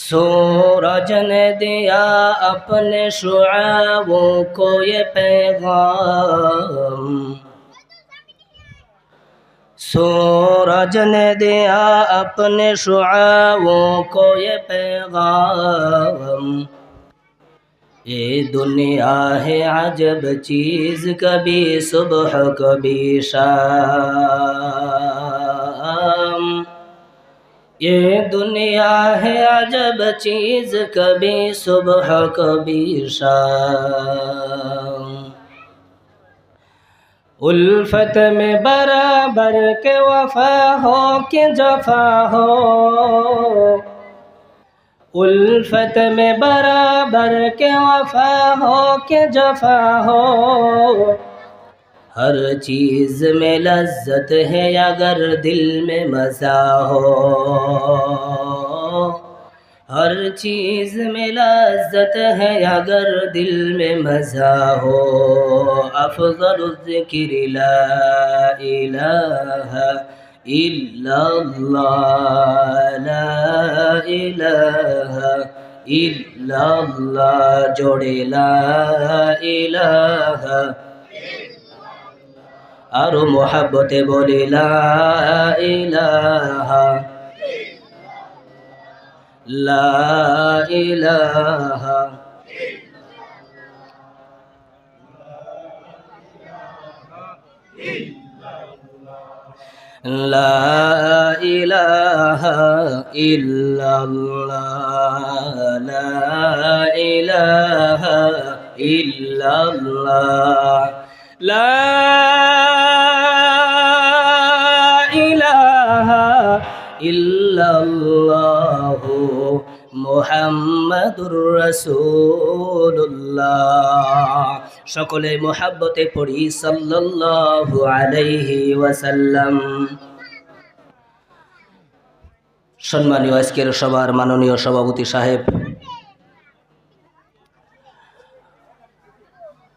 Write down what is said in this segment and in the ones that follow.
सूरज ने दिया अपने शुआओं को ये पैगाम, सूरज ने दिया अपने शुआओं को ये पैगाम। ये दुनिया है अजब चीज़, कभी सुबह कभी शाम। ये दुनिया है अजब चीज़, कभी सुबह कभी शाम। उल्फत में बराबर के वफा हो कि जफा हो, उल्फत में बराबर के वफा हो कि जफा हो। हर चीज़ में लज्जत है अगर दिल में मज़ा हो, हर चीज़ में लज्जत है अगर दिल में मज़ा हो। अफ़ज़लुज़ ज़िक्रि ला इलाहा इल्लल्लाह, ला इलाहा इल्लल्लाह, जोड़े ला इलाहा। आरो मोहब्बते बोले ला इलाहा, ला इलाहा। ला इलाहा इल्लल्लाह, ला इलाहा इल्लल्लाह, ला इलाहा इल्लल्लाहु मुহাম্মাদুর রাসূলুল্লাহ। সকলে মুহাব্বতে পড়ি সাল্লাল্লাহু আলাইহি ওয়াসাল্লাম। সম্মানীয় আজকের সবার মাননীয় সভাপতি সাহেব,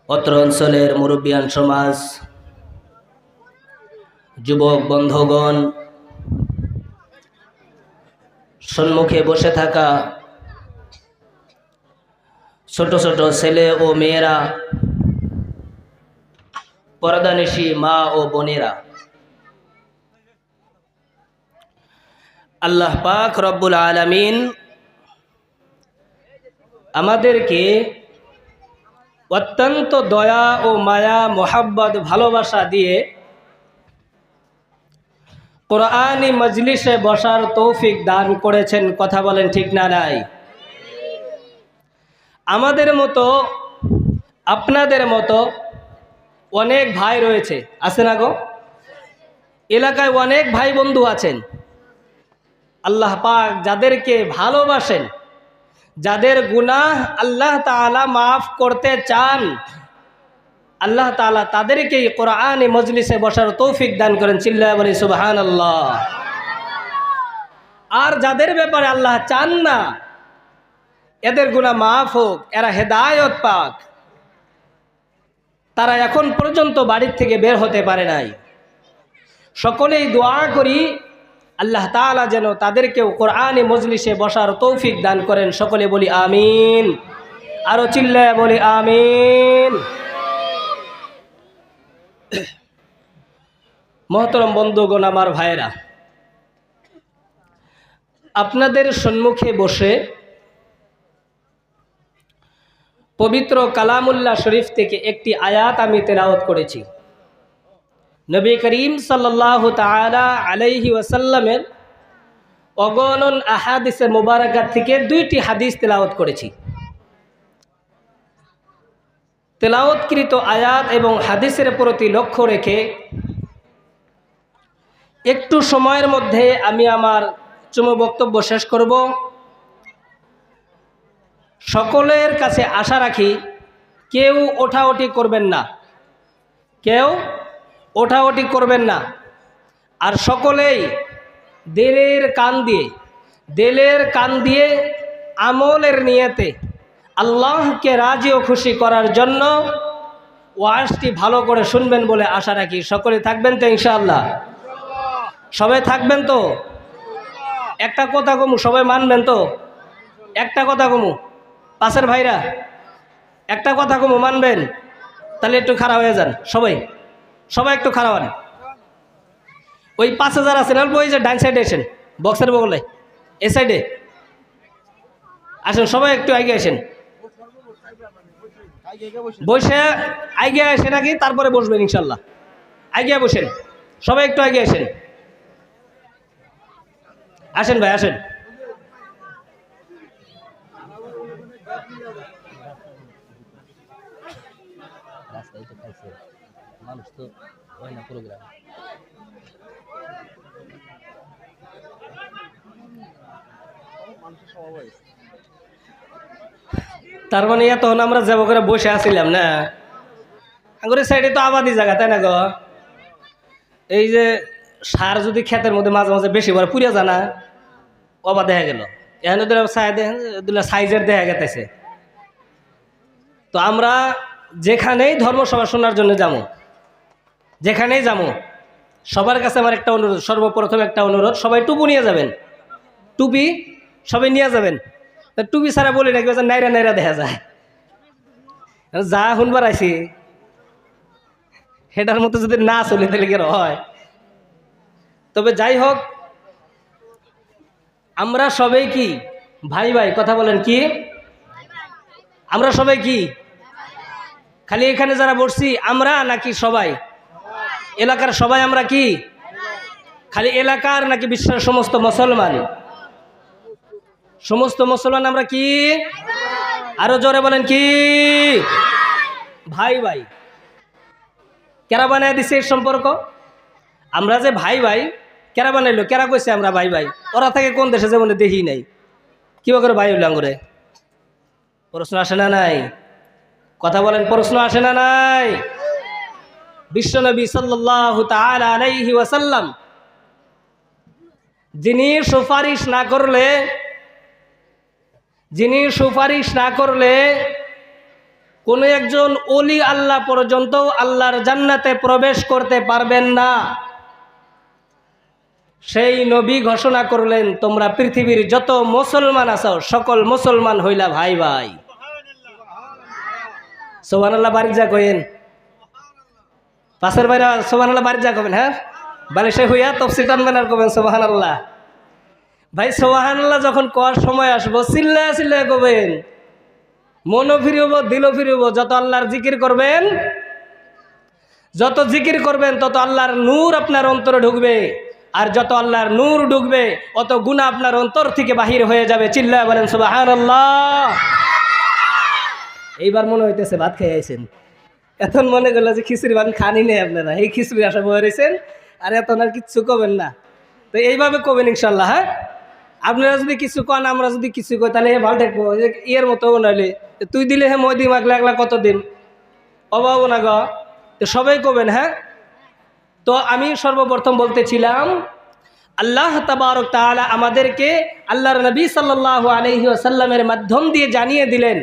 অত্র অঞ্চলের মুরব্বিয়ান সমাজ, যুবক বন্ধুগণ, সম্মুখে বসে থাকা ছোট ছোট ছেলে ও মেয়েরা, পর্দানিশী মা ও বোনেরা, আল্লাহ পাক রব্বুল আলামিন আমাদেরকে অত্যন্ত দয়া ও মায়া মোহাব্বত ভালোবাসা দিয়ে কোরআনী মজলিসে বসার তৌফিক দান করেছেন। কথা বলেন ঠিক না নাই? আমাদের মতো, আপনাদের মতো অনেক ভাই রয়েছে, আছে না গো? এলাকায় অনেক ভাই বন্ধু আছেন। আল্লাহ পাক যাদেরকে ভালোবাসেন, যাদের গুনাহ আল্লাহ তাআলা মাফ করতে চান, আল্লাহ তাআলা তাদেরকেই কোরআনী মজলিসে বসার তৌফিক দান করেন। চিল্লায়া বলি সুবহানাল্লাহ। আর যাদের ব্যাপারে আল্লাহ চান না এদের গুনাহ মাফ হোক, এরা হেদায়েত পাক, তারা এখন পর্যন্ত বাড়ির থেকে বের হতে পারে নাই। সকলেই দোয়া করি আল্লাহ তাআলা যেন তাদেরকেও কোরআনী মজলিসে বসার তৌফিক দান করেন। সকলে বলি আমিন। আরো চিল্লায়া বলি আমিন। মহতরম বন্ধুগণ, আমার ভাইরা, আপনাদের সম্মুখে বসে পবিত্র কালামুল্লাহ শরীফ থেকে একটি আয়াত আমি তেলাওয়াত করেছি। নবী করিম সাল্লাল্লাহু তাআলা আলাইহি ওয়াসাল্লামের অগণন আহাদিসে মুবারাকাত থেকে দুইটি হাদিস তেলাওয়াত করেছি। তেলাওয়াতকৃত আয়াত এবং হাদিসের প্রতি লক্ষ্য রেখে একটু সময়ের মধ্যে আমি আমার চুমু বক্তব্য শেষ করব। সকলের কাছে আশা রাখি কেউ ওঠাওঠি করবেন না, কেউ ওঠাওঠি করবেন না। আর সকলেই দিলের কান দিয়ে আমলের নিয়তে আল্লাহকে রাজি ও খুশি করার জন্য ওয়াজটি ভালো করে শুনবেন বলে আশা রাখি। সকলে থাকবেন তো ইনশাআল্লাহ? সবাই থাকবেন তো? একটা কথা কম, সবাই মানবেন তো? একটা কথা কমু, পাশের ভাইরা একটা কথা কমু, মানবেন? তাহলে একটু খারাপ হয়ে যান সবাই, সবাই একটু খারাপ হন। ওই 5,000 আছেন অল্প, ওই যে ডান সাইডে আসেন, বক্সের বগলে এ সাইডে আসেন, সবাই একটু আগে আসেন, বসে আগে আসে নাকি তারপরে বসবেন ইনশাল্লাহ। আগে বসেন, সবাই একটু আগে আসেন, আসেন ভাই আসেন। রাস্তায় তো খাইছে মানুষ, তো হয় না প্রোগ্রাম। তার মানে তখন আমরা যাব করে বসে আসছিলাম না, আঙ্গুরের সাইডে তো আবাদি জায়গা, তাই না গো? এই যে সার যদি ক্ষেতের মধ্যে মাঝে মাঝে বেশি করে পুড়িয়া জানা অবা দেখা গেল, এখানে সাইজের দেখা গেতেছে। তো আমরা যেখানেই ধর্মসভা শোনার জন্য যাবো, যেখানেই যাবো, সবার কাছে আমার একটা অনুরোধ, সর্বপ্রথম একটা অনুরোধ, সবাই টুপি নিয়ে যাবেন, টুপি সবাই নিয়ে যাবেন। টুপি ছাড়া বলি নাকি নাইরা নাইরা দেখা যায়, যা শুনবার আইছি সেটার মতো যদি না চলে তাহলে কি হয়? তবে যাই হোক, আমরা সবাই কি ভাই ভাই? কথা বলেন কি? আমরা সবাই কি? খালি এখানে যারা বসছি আমরা নাকি সবাই? এলাকার সবাই আমরা কি? খালি এলাকার নাকি বিশ্বের সমস্ত মুসলমান? সমস্ত মুসলমান আমরা কি? আরো জোরে বলেন কি? ভাই ভাই। কেরা বানায় দিছে এই সম্পর্ক? আমরা যে ভাই ভাই, কেরা বানাইলো? কেরা কইছে আমরা ভাই ভাই? ওরা থাকে কোন দেশে, যেমন দেখি নাই, কিবা করে ভাই হইল আঙ্গুরে? প্রশ্ন আসে না নাই? কথা বলেন, প্রশ্ন আসে না নাই? বিশ্বনবী সাল্লাল্লাহু তাআলা আলাইহি ওয়াসাল্লাম যিনি সুপারিশ না করলে কোনো একজন ওলি আল্লাহ পর্যন্ত আল্লাহর জান্নাতে প্রবেশ করতে পারবেন না, সেই নবী ঘোষণা করলেন, তোমরা পৃথিবীর যত মুসলমান আছো সকল মুসলমান হইলা ভাই ভাই। সুবহানাল্লাহ, বাড়ি যা কইেন, পাশের বাইরে সুবহানাল্লাহ বাড়ি যা কবেন। হ্যাঁ, বালিশে হইয়া তফসির টানবেন আর কবেন সুবহানাল্লাহ। ভাই সুবহানাল্লাহ যখন কর সময় আসবো, চিল্লা চিল্লা কবেন, মনও ফিরব দিলও ফিরব। যত আল্লাহর জিকির করবেন, যত জিকির করবেন তত আল্লাহর নূর আপনার অন্তরে ঢুকবে, আর যত আল্লাহর নূর ঢুকবে অত গুনাহ আপনার অন্তর থেকে বাহির হয়ে যাবে। চিল্লায় বলেন সুবহানাল্লাহ। এইবার মনে হইতেছে ভাত খেয়ে আইছেন, এখন মনে করলো যে খিচুড়ি ভাত খানি নেই আপনারা, এই খিচুড়ি আশা বয়ে রয়েছেন, আর এখন আর কিচ্ছু কবেন না। তো এইভাবে কবেন ইনশাল্লাহ। হ্যাঁ, আপনারা যদি কিছু কন, আমরা যদি কিছু কই, তাহলে ভালো থাকবো। ইয়ের মতো নইলে তুই দিলে হে মই দিম, আগলা আগলা কত দিন অভাব না গ। তো সবাই কবেন। হ্যাঁ, তো আমি সর্বপ্রথম বলতেছিলাম, আল্লাহ তাবারক তাআলা আমাদেরকে আল্লাহর নবী সাল্লাল্লাহু আলাইহি ওয়াসাল্লামের মাধ্যম দিয়ে জানিয়ে দিলেন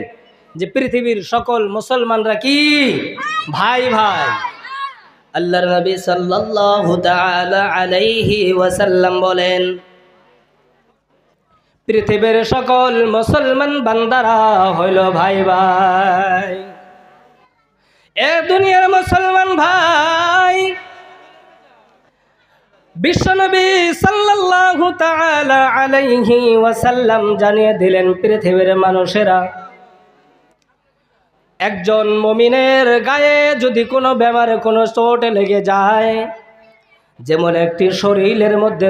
যে পৃথিবীর সকল মুসলমানরা কি ভাই ভাই। আল্লাহর নবী সাল্লাল্লাহু তাআলা আলাইহি ওয়াসাল্লাম বলেন, পৃথিবীর সকল মুসলমান বান্দারা হইল ভাই ভাই। এ দুনিয়ার মুসলমান ভাই, বিশ্বনবী সাল্লাল্লাহু তাআলা আলাইহি ওয়াসাল্লাম জানিয়ে দিলেন, পৃথিবীর মানুষেরা একজন মুমিনের গায়ে যদি কোনো বেমারে কোনো চোট লেগে যায়, যেমন একটি শরীরের মধ্যে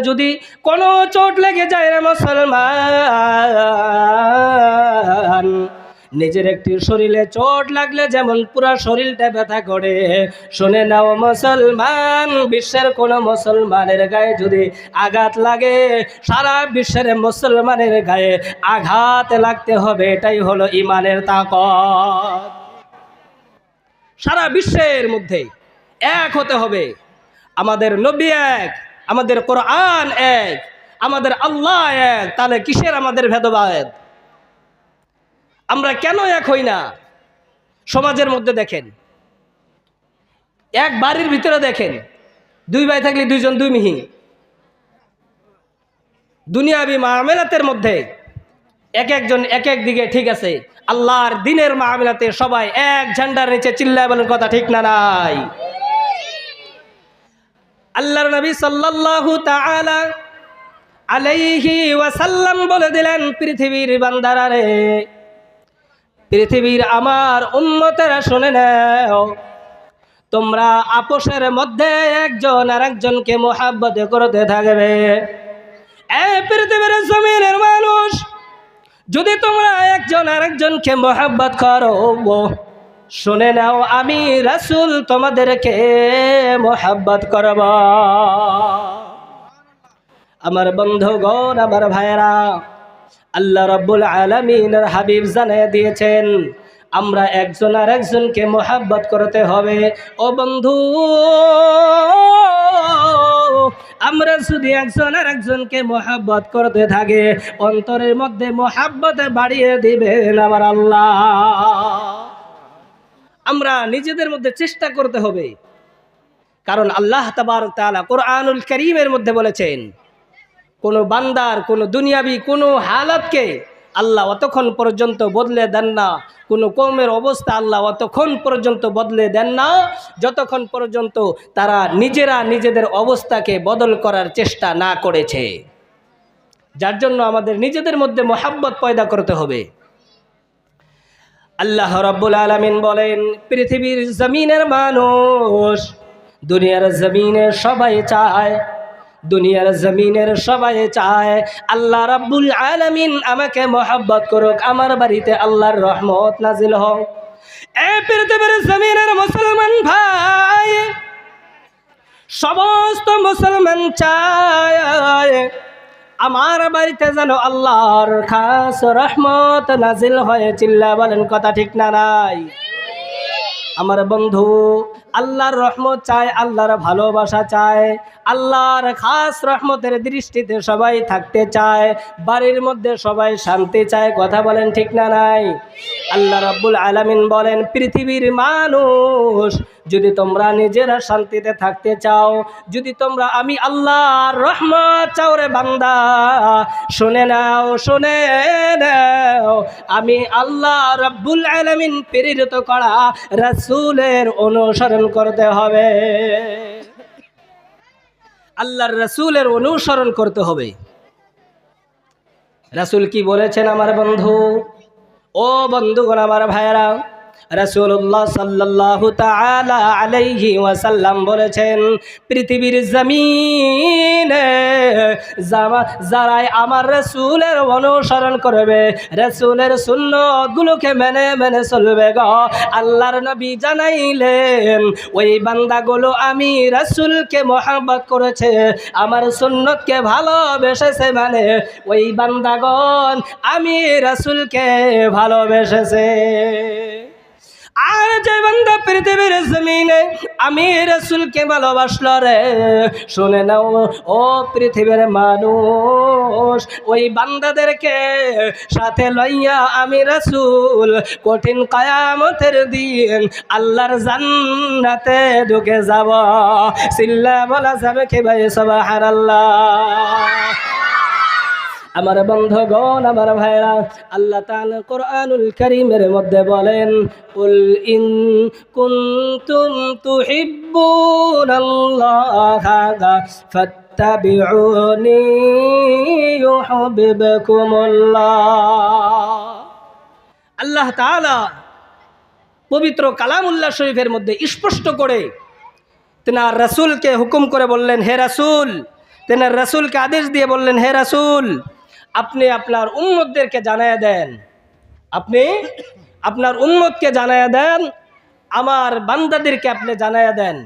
যদি কোনো চোট লেগে যায় রে মুসলমান, নিজের একটি শরীরে চোট লাগলে যেমন পুরা শরীরটা ব্যথা করে, শুনে নাও মুসলমান, বিশ্বের কোন মুসলমানের গায়ে যদি আঘাত লাগে, সারা বিশ্বের মুসলমানের গায়ে আঘাত লাগতে হবে। এটাই হলো ইমানের তাকত। সারা বিশ্বের মধ্যে এক হতে হবে। আমাদের নবী এক, আমাদের কোরআন এক, আমাদের আল্লাহ এক, তাহলে কিসের আমাদের ভেদভাব? আমরা কেন এক হই না? সমাজের মধ্যে দেখেন, এক বাড়ির ভিতরে দেখেন, দুই ভাই থাকলে দুইজন দুই মিহি, দুনিয়াবি মামলাতের মধ্যে এক একজন এক এক দিকে ঠিক আছে, আল্লাহর দিনের মামলাতে সবাই এক ঝান্ডার নিচে চিল্লায় বলেন কথা ঠিক না নাই? আল্লাহর নবী সাল্লাল্লাহু তাআলা আলাইহি ওয়াসাল্লাম বলে দিলেন, পৃথিবীর বান্দারা রে, পৃথিবীর আমার উম্মতেরা শুনে নাও, তোমরা আপোষের মধ্যে একজন আর একজনকে মোহাব্বত করতে থাকবে। এই পৃথিবীর জমিনের মানুষ, যদি তোমরা একজন আর একজনকে মোহাব্বত করো, শুনে নাও আমি রাসূল তোমাদেরকে মোহাব্বত করব। আমার বন্ধুগণ, আমার ভাইয়েরা, আল্লাহ রাব্বুল আলামিনের হাবিব জানিয়ে দিয়েছেন আমরা একজন আর একজনকে মোহাব্বত করতে হবে। ও বন্ধু, আমরা যদি একজন আর একজনকে মোহাব্বত করতে থাকি, অন্তরের মধ্যে মোহাব্বত বাড়িয়ে দিবেন আমার আল্লাহ। আমরা নিজেদের মধ্যে চেষ্টা করতে হবে, কারণ আল্লাহ তাবারক তাআলা কোরআনুল কারীমের মধ্যে বলেছেন কোন বান্দার কোন দুনিয়াবি কোন হালাতকে আল্লাহ অতক্ষণ পর্যন্ত বদলে দেন না, কোন কওমের অবস্থা আল্লাহ অতক্ষণ পর্যন্ত বদলে দেন না যতক্ষণ পর্যন্ত তারা নিজেরা নিজেদের অবস্থাকে বদল করার চেষ্টা না করেছে। যার জন্য আমাদের নিজেদের মধ্যে মোহাব্বত পয়দা করতে হবে। আল্লাহ রাব্বুল আলামিন বলেন, পৃথিবীর জমিনের মানুষ, দুনিয়ার জমিনে সবাই চায়, দুনিয়ার জমিনের সবাই চায় আল্লাহ রাব্বুল আলামিন আমাকে মোহাব্বত করুক, আমার বাড়িতে আল্লাহর রহমত নাজিল হোক। এই পৃথিবীর জমিনের মুসলমান ভাই, সমস্ত মুসলমান চায় আমার বাড়িতে যেন আল্লাহর খাস রহমত নাজিল হয়ে, চিল্লা বলেন কথা ঠিক না নাই? আমার বন্ধু, আল্লাহর রহমত চায়, আল্লাহর ভালোবাসা চায়, আল্লাহর খাস রহমতের দৃষ্টিতে সবাই থাকতে চায়, বাড়ির মধ্যে সবাই শান্তি চায়, কথা বলেন ঠিক না নাই? আল্লাহ রাব্বুল আলামিন বলেন, পৃথিবীর মানুষ, যদি তোমরা নিজেরা শান্তিতে থাকতে চাও, যদি তোমরা আমি আল্লাহর রহমত চাও রে বান্দা, শুনে নাও, শুনে নাও, আমি আল্লাহ রাব্বুল আলামিন প্রেরিত করা রাসূলের অনুসরণ করতে হবে। আল্লাহর রাসূলের অনুসরণ করতে হবে। রাসূল কি বলেছেন আমার বন্ধু? ও বন্ধুগণ, আমার ভাইয়েরা, রাসূলুল্লাহ সাল্লাল্লাহু তাআলা আলাইহি ওয়াসাল্লাম বলেছেন, পৃথিবীর জমিনে যারাই আমার রাসূলের অনুসরণ করবে, রাসূলের সুন্নতগুলোকে মেনে মেনে চলবে গো, আল্লাহর নবী জানাইলেন ওই বান্দাগুলো আমি রাসূলকে মহব্বত করেছে, আমার সুন্নতকে ভালোবেসেছে, মানে ওই বান্দাগণ আমি রাসূলকে ভালোবেসেছে। আর যে বান্দা পৃথিবীর জমিনে আমি রাসূলকে ভালোবাসলো রে, শুনে নাও ও পৃথিবীর মানুষ, ওই বান্দাদেরকে সাথে লইয়া আমি রাসূল কঠিন কিয়ামতের দিন আল্লাহর জান্নাতে ঢুকে যাব। চিল্লা বলা যাবে কি ভাই সুবহানাল্লাহ? আমার বন্ধুগণ, আমার ভাইরা, আল্লাহ তাআলা কোরআনুল কারীমের মধ্যে বলেন, কুল ইন কুনতুম তুহিব্বুনাল্লাহা ফাত্তাবিউনি ইউহিব্বুকুমুল্লাহ। আল্লাহ তাআলা পবিত্র কালামুল্লাহ শরীফের মধ্যে স্পষ্ট করে তেনার রাসূলকে হুকুম করে বললেন, হে রাসূল, তেনার রাসূলকে আদেশ দিয়ে বললেন, হে রাসূল, আপনি আপনার উম্মতদেরকে জানায়া দেন, আপনি আপনার উম্মতকে জানায়া দেন, আমার বান্দাদেরকে আপনি জানায়া দেন,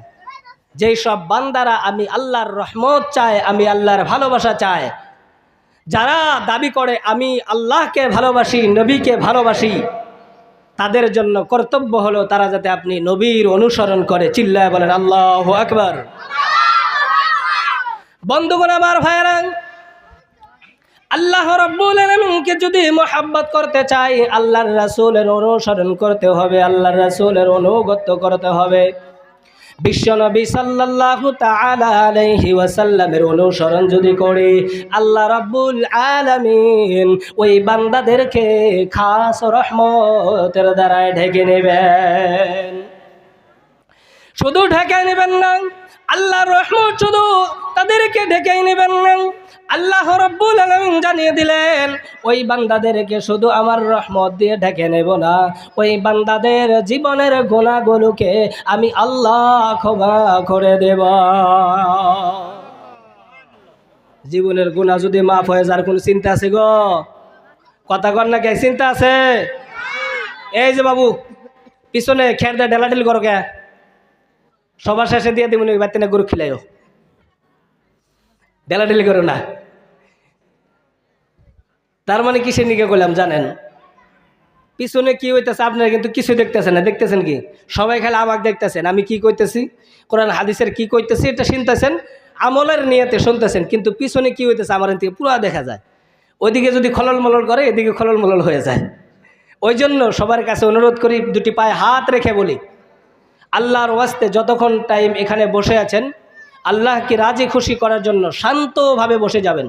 যেই সব বান্দারা আমি আল্লাহর রহমত চায়, আমি আল্লাহর ভালোবাসা চায়, যারা দাবি করে আমি আল্লাহকে ভালোবাসি, নবীকে ভালোবাসি, তাদের জন্য কর্তব্য হলো তারা যাতে আপনি নবীর অনুসরণ করে। চিল্লায় বলেন আল্লাহু আকবার। বন্ধুগণ, আমার ভাইয়েরা, আল্লাহ রাব্বুল আলামিনকে যদি মহব্বত করতে চাই, আল্লাহর রাসূলের অনুসরণ করতে হবে, আল্লাহর রাসূলের অনুগত্য করতে হবে। বিশ্বনবী সাল্লাল্লাহু তাআলা আলাইহি ওয়াসাল্লামের অনুসরণ যদি করি, আল্লাহ রাব্বুল আলামিন ওই বান্দাদেরকে খাস রহমতের দ্বারা ঢেকে নেবেন। শুধু ঢেকে নেবেন না, আল্লাহর রহমত শুধু তাদেরকে ঢেকে নেবেন না, আল্লাহ রাব্বুল আলামিন জানিয়ে দিলেন ওই বান্দাদেরকে শুধু আমার রহমত দিয়ে ঢেকে নেব না, ওই বান্দাদের জীবনের গুনাহগুলোকে আমি আল্লাহ ক্ষমা করে দেব। জীবনের গুনাহ যদি মাফ হয়ে যার কোন চিন্তা আছে গো? কথা কর না, কে চিন্তা আছে? এই যে বাবু পিছনে খের দিয়ে ঢেলাঢেল করো কে? সবার শেষে দিয়ে দিবনি বাতিনা গরু খিলাইও, ঢেলাঢেলি করো না। তার মানে কিসের নিকে করলাম জানেন? পিছনে কি হইতেছে আপনারা কিন্তু কিছু দেখতেছেন না। দেখতেছেন কি? সবাই খালি আমাকে দেখতেছেন, আমি কি কইতেছি, কোরআন হাদিসের কি কইতেছি এটা শুনতেছেন, আমলের নিয়তে শুনতেছেন, কিন্তু পিছনে কি হইতেছে আমার থেকে পুরো দেখা যায়। ওইদিকে যদি খলল মলল করে, এদিকে খলল মলল হয়ে যায়। ওই জন্য সবার কাছে অনুরোধ করি, দুটি পায়ে হাত রেখে বলি, আল্লাহর ওয়াস্তে যতক্ষণ টাইম এখানে বসে আছেন আল্লাহকে রাজি খুশি করার জন্য শান্তভাবে বসে যাবেন।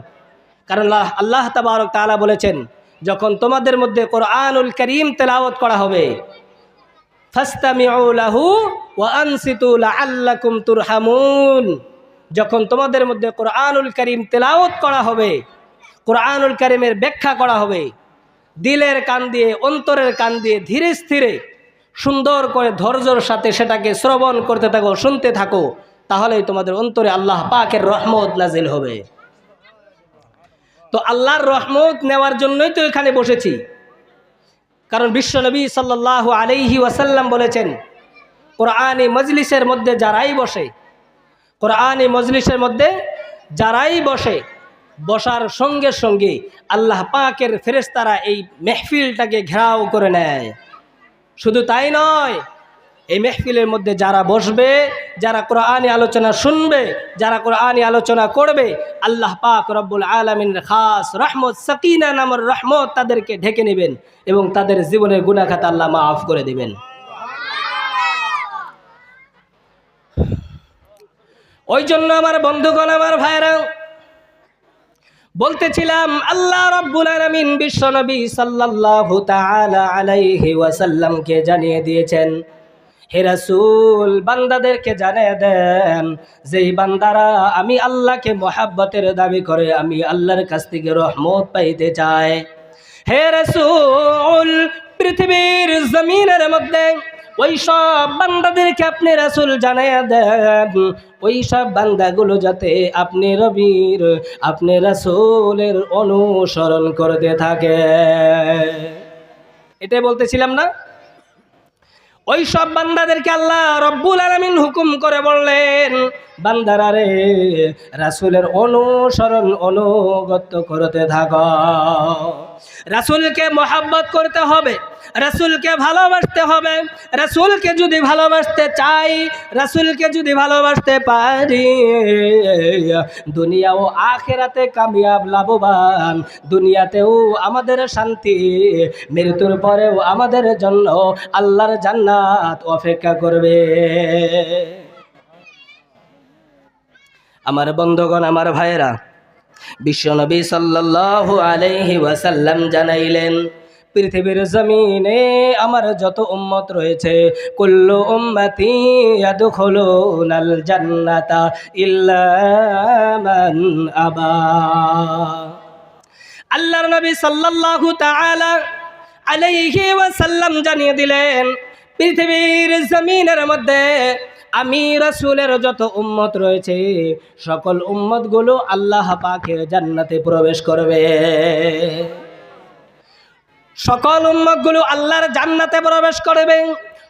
কারণ আল্লাহ তাবারক তাআলা বলেছেন, যখন তোমাদের মধ্যে কোরআনুল কারীম তেলাওয়াত করা হবে, ফাসতামিউ লাহু ওয়া আনসিতু লাআল্লাকুম তুরহামুন, যখন তোমাদের মধ্যে কোরআনুল কারীম তেলাওয়াত করা হবে, কোরআনুল কারীমের ব্যাখ্যা করা হবে, দিলের কান দিয়ে অন্তরের কান দিয়ে ধীরে স্থিরে সুন্দর করে ধৈর্যের সাথে সেটাকে শ্রবণ করতে থাকো, শুনতে থাকো, তাহলেই তোমাদের অন্তরে আল্লাহ পাকের রহমত নাজিল হবে। তো আল্লাহর রহমত নেওয়ার জন্যই তো এখানে বসেছি। কারণ বিশ্বনবী সাল্লাল্লাহু আলাইহি ওয়াসাল্লাম বলেছেন, কোরআনী মজলিসের মধ্যে যারাই বসে, কোরআনী মজলিসের মধ্যে যারাই বসে, বসার সঙ্গে সঙ্গে আল্লাহ পাকের ফেরেশতারা এই মেহফিলটাকে ঘেরাও করে নেয়। শুধু তাই নয়, এই মেহফিলের মধ্যে যারা বসবে, যারা কোরআনী আলোচনা শুনবে, যারা কোরআনী আলোচনা করবে, আল্লাহ পাক রব্বুল আলামিনের খাস রহমত সাকিনা নামের রহমত তাদেরকে ঢেকে নেবেন এবং তাদের জীবনের গুনাহ খাতা আল্লাহ মাফ করে দিবেন। ওই জন্য আমার বন্ধুগণ, আমার ভাইরা, বলতেছিলাম আল্লাহ রাব্বুল আলামিন বিশ্বনবী সাল্লাল্লাহু তাআলা আলাইহি ওয়াসাল্লামকে জানিয়ে দিয়েছেন, হে রাসূল বান্দাদেরকে জানিয়ে দেন, যেই বান্দারা আমি আল্লাহকে মহব্বতের দাবি করে আমি আল্লাহর কাছ থেকে রহমত পাইতে চায়, হে রাসূল পৃথিবীর জমিনের মধ্যে ওই সব বান্দাদেরকে আপনি রাসূল জানিয়ে দেন, ওই সব বান্দাগুলো যাতে আপনি নবীর, আপনি রাসূলের অনুসরণ করতে থাকে। এটাই বলতেছিলাম না? ওই সব বান্দাদেরকে আল্লাহ রব্বুল আলামিন হুকুম করে বললেন, বান্দারা রে, রাসূলের অনুসরণ অনুগত করতে থাকো। রাসূলকে মহব্বত করতে হবে, রাসূলকে ভালোবাসতে হবে। রাসূলকে যদি ভালোবাসতে চাই, রাসূলকে যদি ভালোবাসতে পারি, দুনিয়া ও আখিরাতে কামিয়াব লাভবান, দুনিয়াতেও আমাদের শান্তি, মৃত্যুর পরেও আমাদের জন্য আল্লাহর জান্নাত অপেক্ষা করবে। আমার বন্ধুগণ, আমার ভাইয়েরা, বিশ্বনবী সাল্লাল্লাহু আলাইহি ওয়াসাল্লাম জানাইলেন, পৃথিবীর জমিনে আমার যত উম্মত রয়েছে, কুল্লু উম্মতি ইয়াদখুলুনাল জান্নাতা ইল্লা মান আবা। আল্লাহর নবী সাল্লাল্লাহু তাআলা আলাইহি ওয়াসাল্লাম জানিয়ে দিলেন, পৃথিবীর জমিনের মধ্যে আমি রাসূলের যত উম্মত রয়েছে, সকল উম্মতগুলো আল্লাহ পাকের জান্নাতে প্রবেশ করবে। সকল উম্মতগুলো আল্লাহর জান্নাতে প্রবেশ করবে।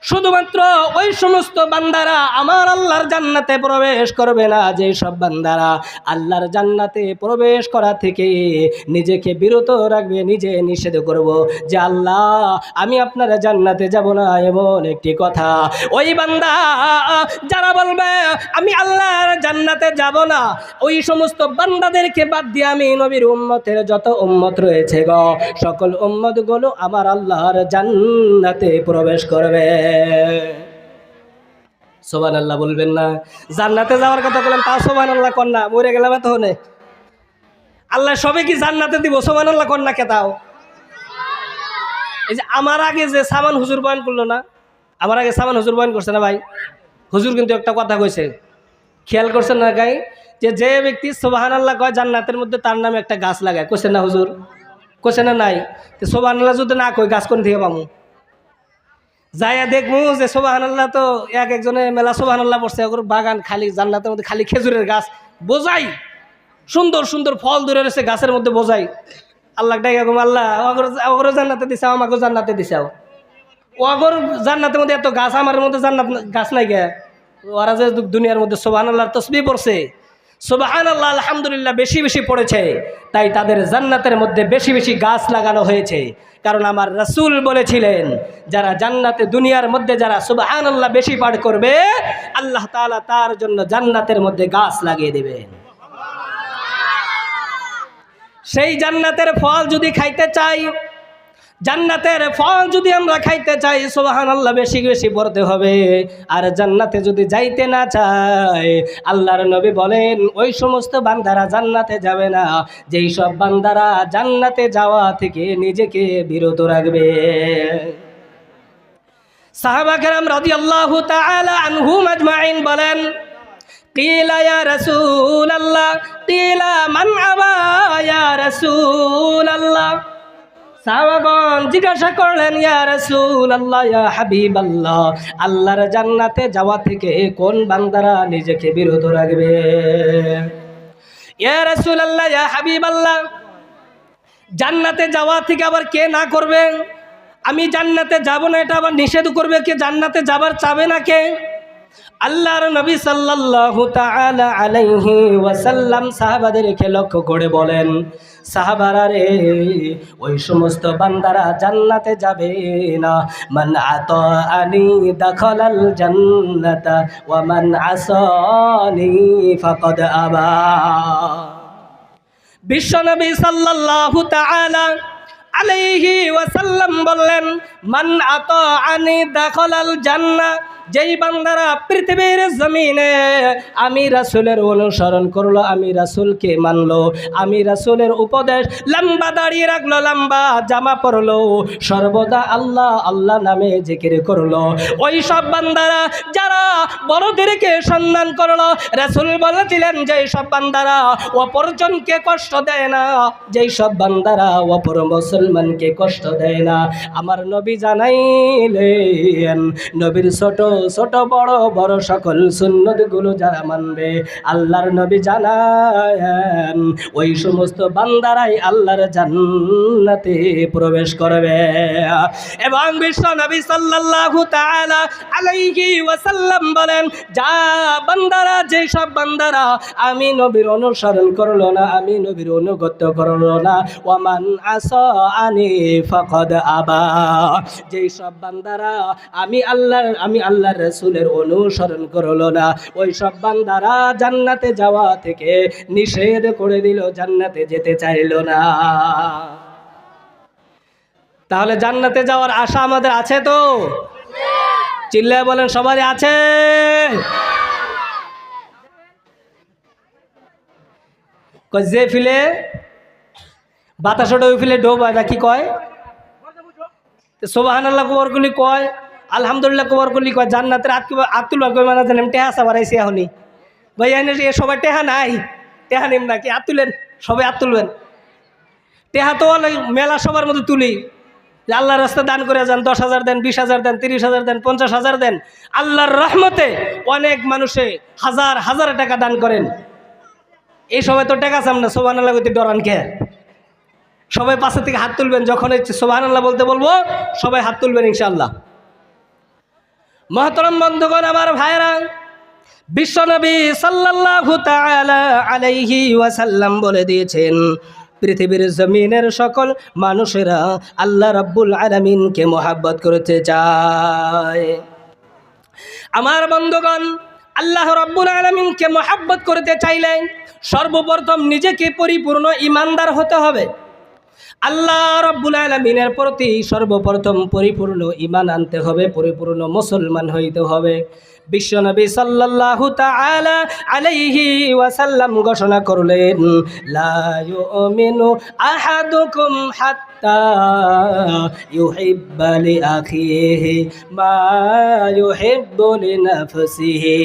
শুধুমাত্র ওই সমস্ত বান্দারা আমার আল্লাহর জান্নাতে প্রবেশ করবে না, যে সব বান্দারা আল্লাহর জান্নাতে প্রবেশ করা থেকে নিজেকে বিরত রাখবে, নিজে নিষেধ করব যে আল্লাহ আমি আপনার জান্নাতে যাব না, এমন একটি কথা। ওই বান্দা যারা বলবে আমি আল্লাহর জান্নাতে যাব না, ওই সমস্ত বান্দাদেরকে বাদ দিয়ে আমি নবীর উম্মতের যত উম্মত রয়েছে গো, সকল উম্মতগুলো আমার আল্লাহর জান্নাতে প্রবেশ করবে। সুবহানাল্লাহ বলবেন না। জান্নাতে যাওয়ার কথা বলেন, তাও সুবহানাল্লাহ কর না, মরে গেলাম এত হনে। আল্লাহ সবে কি জান্নাতে দিব, সুবহানাল্লাহ কর না কে তাও? এই যে আমার আগে যে সামান হুজুর বয়ান করলো না, আমার আগে সামান হুজুর বয়ান করছে না ভাই, হুজুর কিন্তু একটা কথা কইছে, খেয়াল করছেন না গাই, যে ব্যক্তি সুবহানাল্লাহ কয় জান্নাতের মধ্যে তার নামে একটা গাছ লাগায়, কইছেন না হুজুর? কইছেন না নাই? তো সুবহানাল্লাহ যদি না কই গাছ কোন থেকে পামু? যাইয়া দেখবো যে সুবহানাল্লাহ তো এক একজনে মেলা সুবহানাল্লাহ পড়ছে, ওর বাগান খালি জান্নাতের মধ্যে খালি খেজুরের গাছ, বোঝাই সুন্দর সুন্দর ফল ধরে রয়েছে গাছের মধ্যে, বোঝাই আল্লাহ ডাইয়া গো আল্লাহ ওগর জান্নাতে দিছাও, আমাকেও জান্নাতে দিছাও। ওগর জান্নাতের মধ্যে এত গাছ, আমার মধ্যে জান্নাত গাছ নাই গে? ওরা যে দুনিয়ার মধ্যে সুবহানাল্লাহর তাসবিহ পড়ছে, সুবহানাল্লাহ আলহামদুলিল্লাহ বেশি বেশি পড়েছে, তাই তাদের জান্নাতের মধ্যে বেশি বেশি গাছ লাগানো হয়েছে। কারণ আমার রাসূল বলেছিলেন, যারা জান্নাতে দুনিয়ার মধ্যে যারা সুবহানাল্লাহ বেশি পাঠ করবে, আল্লাহ তাআলা তার জন্য জান্নাতের মধ্যে গাছ লাগিয়ে দেবেন। সেই জান্নাতের ফল যদি খাইতে চাই, জান্নাতের ফল যদি আমরা খাইতে চাই, সুবহানাল্লাহ বেশি বেশি পড়তে হবে। আর জান্নাতে যদি যাইতে না চাই, আল্লাহর নবী বলেন ওই সমস্ত বান্দারা জান্নাতে যাবে না যেই সব বান্দারা জান্নাতে যাওয়া থেকে নিজেকে বিরত রাখবে। সাহাবা কেরাম রাদিয়াল্লাহু তাআলা আনহুম আজমাইন বলেন, কিলা ইয়া রাসূলুল্লাহ, কিলা মান আবা ইয়া রাসূলুল্লাহ। সাহাবাগণ জিজ্ঞাসা করলেন, ইয়া রাসূলুল্লাহ, ইয়া হাবিবাল্লাহ, আল্লাহর জান্নাতে যাওয়া থেকে কোন বান্দারা নিজেকে বিরত রাখবে? ইয়া রাসূলুল্লাহ, ইয়া হাবিবাল্লাহ, জান্নাতে যাওয়া থেকে আবার কে না করবে? আমি জান্নাতে যাব না এটা আবার নিষেধ করবে কে? জান্নাতে যাবার চাবে না কে? আল্লাহর নবী সাল্লাল্লাহু তাআলা আলাইহি ওয়াসাল্লাম সাহাবাদেরকে লক্ষ্য করে বলেন, সাহাবারা রে, ওই সমস্ত বান্দারা জান্নাতে যাবে না, মান আতাআনি দাখালাল জান্নাতা ওয়া মান আসানি ফাকাদ আবা। বিশ্বনবী সাল্লাল্লাহু তাআলা আলাইহি ওয়াসাল্লাম বললেন, মান আতাআনি দাখালাল জান্নাহ, যেই বান্দারা পৃথিবীর জমিনে আমি রাসূলের অনুসরণ করলো, আমি রাসূলকে মানলো, আমি রাসূলের উপদেশ লম্বা দাঁড়িয়ে রাখলো, লম্বা জামা পরলো, সর্বদা আল্লাহ আল্লাহ নামে জিকির করলো, ওই সব বান্দারা যারা বড়দেরকে সম্মান করলো, রাসূল বলেছিলেন যেই সব বান্দারা অপরজনকে কষ্ট দেয় না, যেই সব বান্দারা অপর মুসলমানকে কষ্ট দেয় না, আমার নবী জানাইলেন, নবীর ছোট ছোট বড় বড় সকল সুন্নতগুলো যারা মানবে, আল্লাহর নবী জানান ওই সমস্ত বান্দারাই আল্লাহর জান্নাতে প্রবেশ করবে। এবং বিশ্ব নবী সাল্লাল্লাহু তাআলা আলাইহি ওয়াসাল্লাম বলেন, যা বান্দারা, যেই সব বান্দারা আমি নবীর অনুসরণ করলো না, আমি নবীর অনুগত্য করলো না, ওয়ামান আসানি ফাকাদ আবা, যেই সব বান্দারা আমি আল্লাহর রাসূলের অনুসরণ করলো না, ওই সব বান্দারা জান্নাতে যাওয়া থেকে নিষেধ করে দিল, জান্নাতে যেতে চাইলো না। তাহলে জান্নাতে যাওয়ার আশা আমাদের আছে তো? চিল্লায় বলেন সবারই আছে? যে ফিলে বাতাসটা ওই ফিলে ডোবায় না, কি কয়? সুবহানাল্লাহ কবর গুলি কয়, আলহামদুলিল্লাহ কবর গুলি কয়, জান্নাতের আতুল কয়, মানে জানেন টেহা সাবারাইছে এখনই ভাই, এনে সবাই টেহা নাই, টেহা নিম নাকি আতুলেন, সবাই হাত তুলবেন। টেহা তো মেলা সবার মধ্যে তুলি, যে আল্লাহর রাস্তা দান করে যান, 10,000 দেন, 20,000 দেন, 30,000 দেন, 50,000 দেন, আল্লাহর রহমতে অনেক মানুষে হাজার হাজার টাকা দান করেন। এই সবাই তো টাকা চান না, সুবহানাল্লাহ কইতে ডরান কে? সবাই পাশে থেকে হাত তুলবেন, যখন সুবহানাল্লাহ বলতে বলবো সবাই হাত তুলবেন ইনশাআল্লাহ। মহতরম বন্ধুগণ, আমার ভাইরা, বিশ্বনবী সাল্লাল্লাহু তাআলা আলাইহি ওয়াসাল্লাম বলে দিয়েছেন, পৃথিবীর জমিনের সকল মানুষেরা আল্লাহ রাব্বুল আলামিনকে মহব্বত করতে চায়। আমার বন্ধুগণ, আল্লাহ রাব্বুল আলামিনকে মহব্বত করতে চাইলে সর্বপ্রথম নিজেকে পরিপূর্ণ ঈমানদার হতে হবে। আল্লাহ রাব্বুল আলামিনের প্রতি সর্বপ্রথম পরিপূর্ণ ঈমান আনতে হবে, পরিপূর্ণ মুসলমান হইতে হবে। বিশ্বনবী সাল্লাল্লাহু তাআলা আলাইহি ওয়াসাল্লাম ঘোষণা করলেন, লা ইউমিনু আহাদুকুম হাত্তা ইউহিব্বা লিআখিহি মা ইউহিব্বু লিনাফসিহি।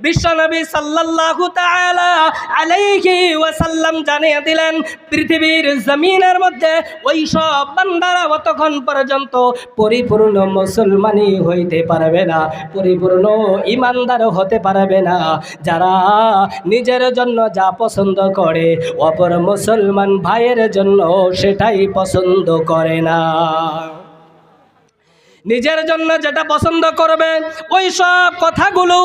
বিশ্বনবী সাল্লাল্লাহু তাআলা আলাইহি ওয়াসাল্লাম জানিয়ে দিলেন, পৃথিবীর জমিনের মধ্যে ওই সব বান্দারা অতক্ষণ পর্যন্ত পরিপূর্ণ মুসলমানই হইতে পারবে না, পরিপূর্ণ ইমানদার হতে পারবে না, যারা নিজের জন্য যা পছন্দ করে অপর মুসলমান ভাইয়ের জন্য সেটাই পছন্দ করে না। নিজের জন্য যেটা পছন্দ করবে ওই সব কথাগুলো,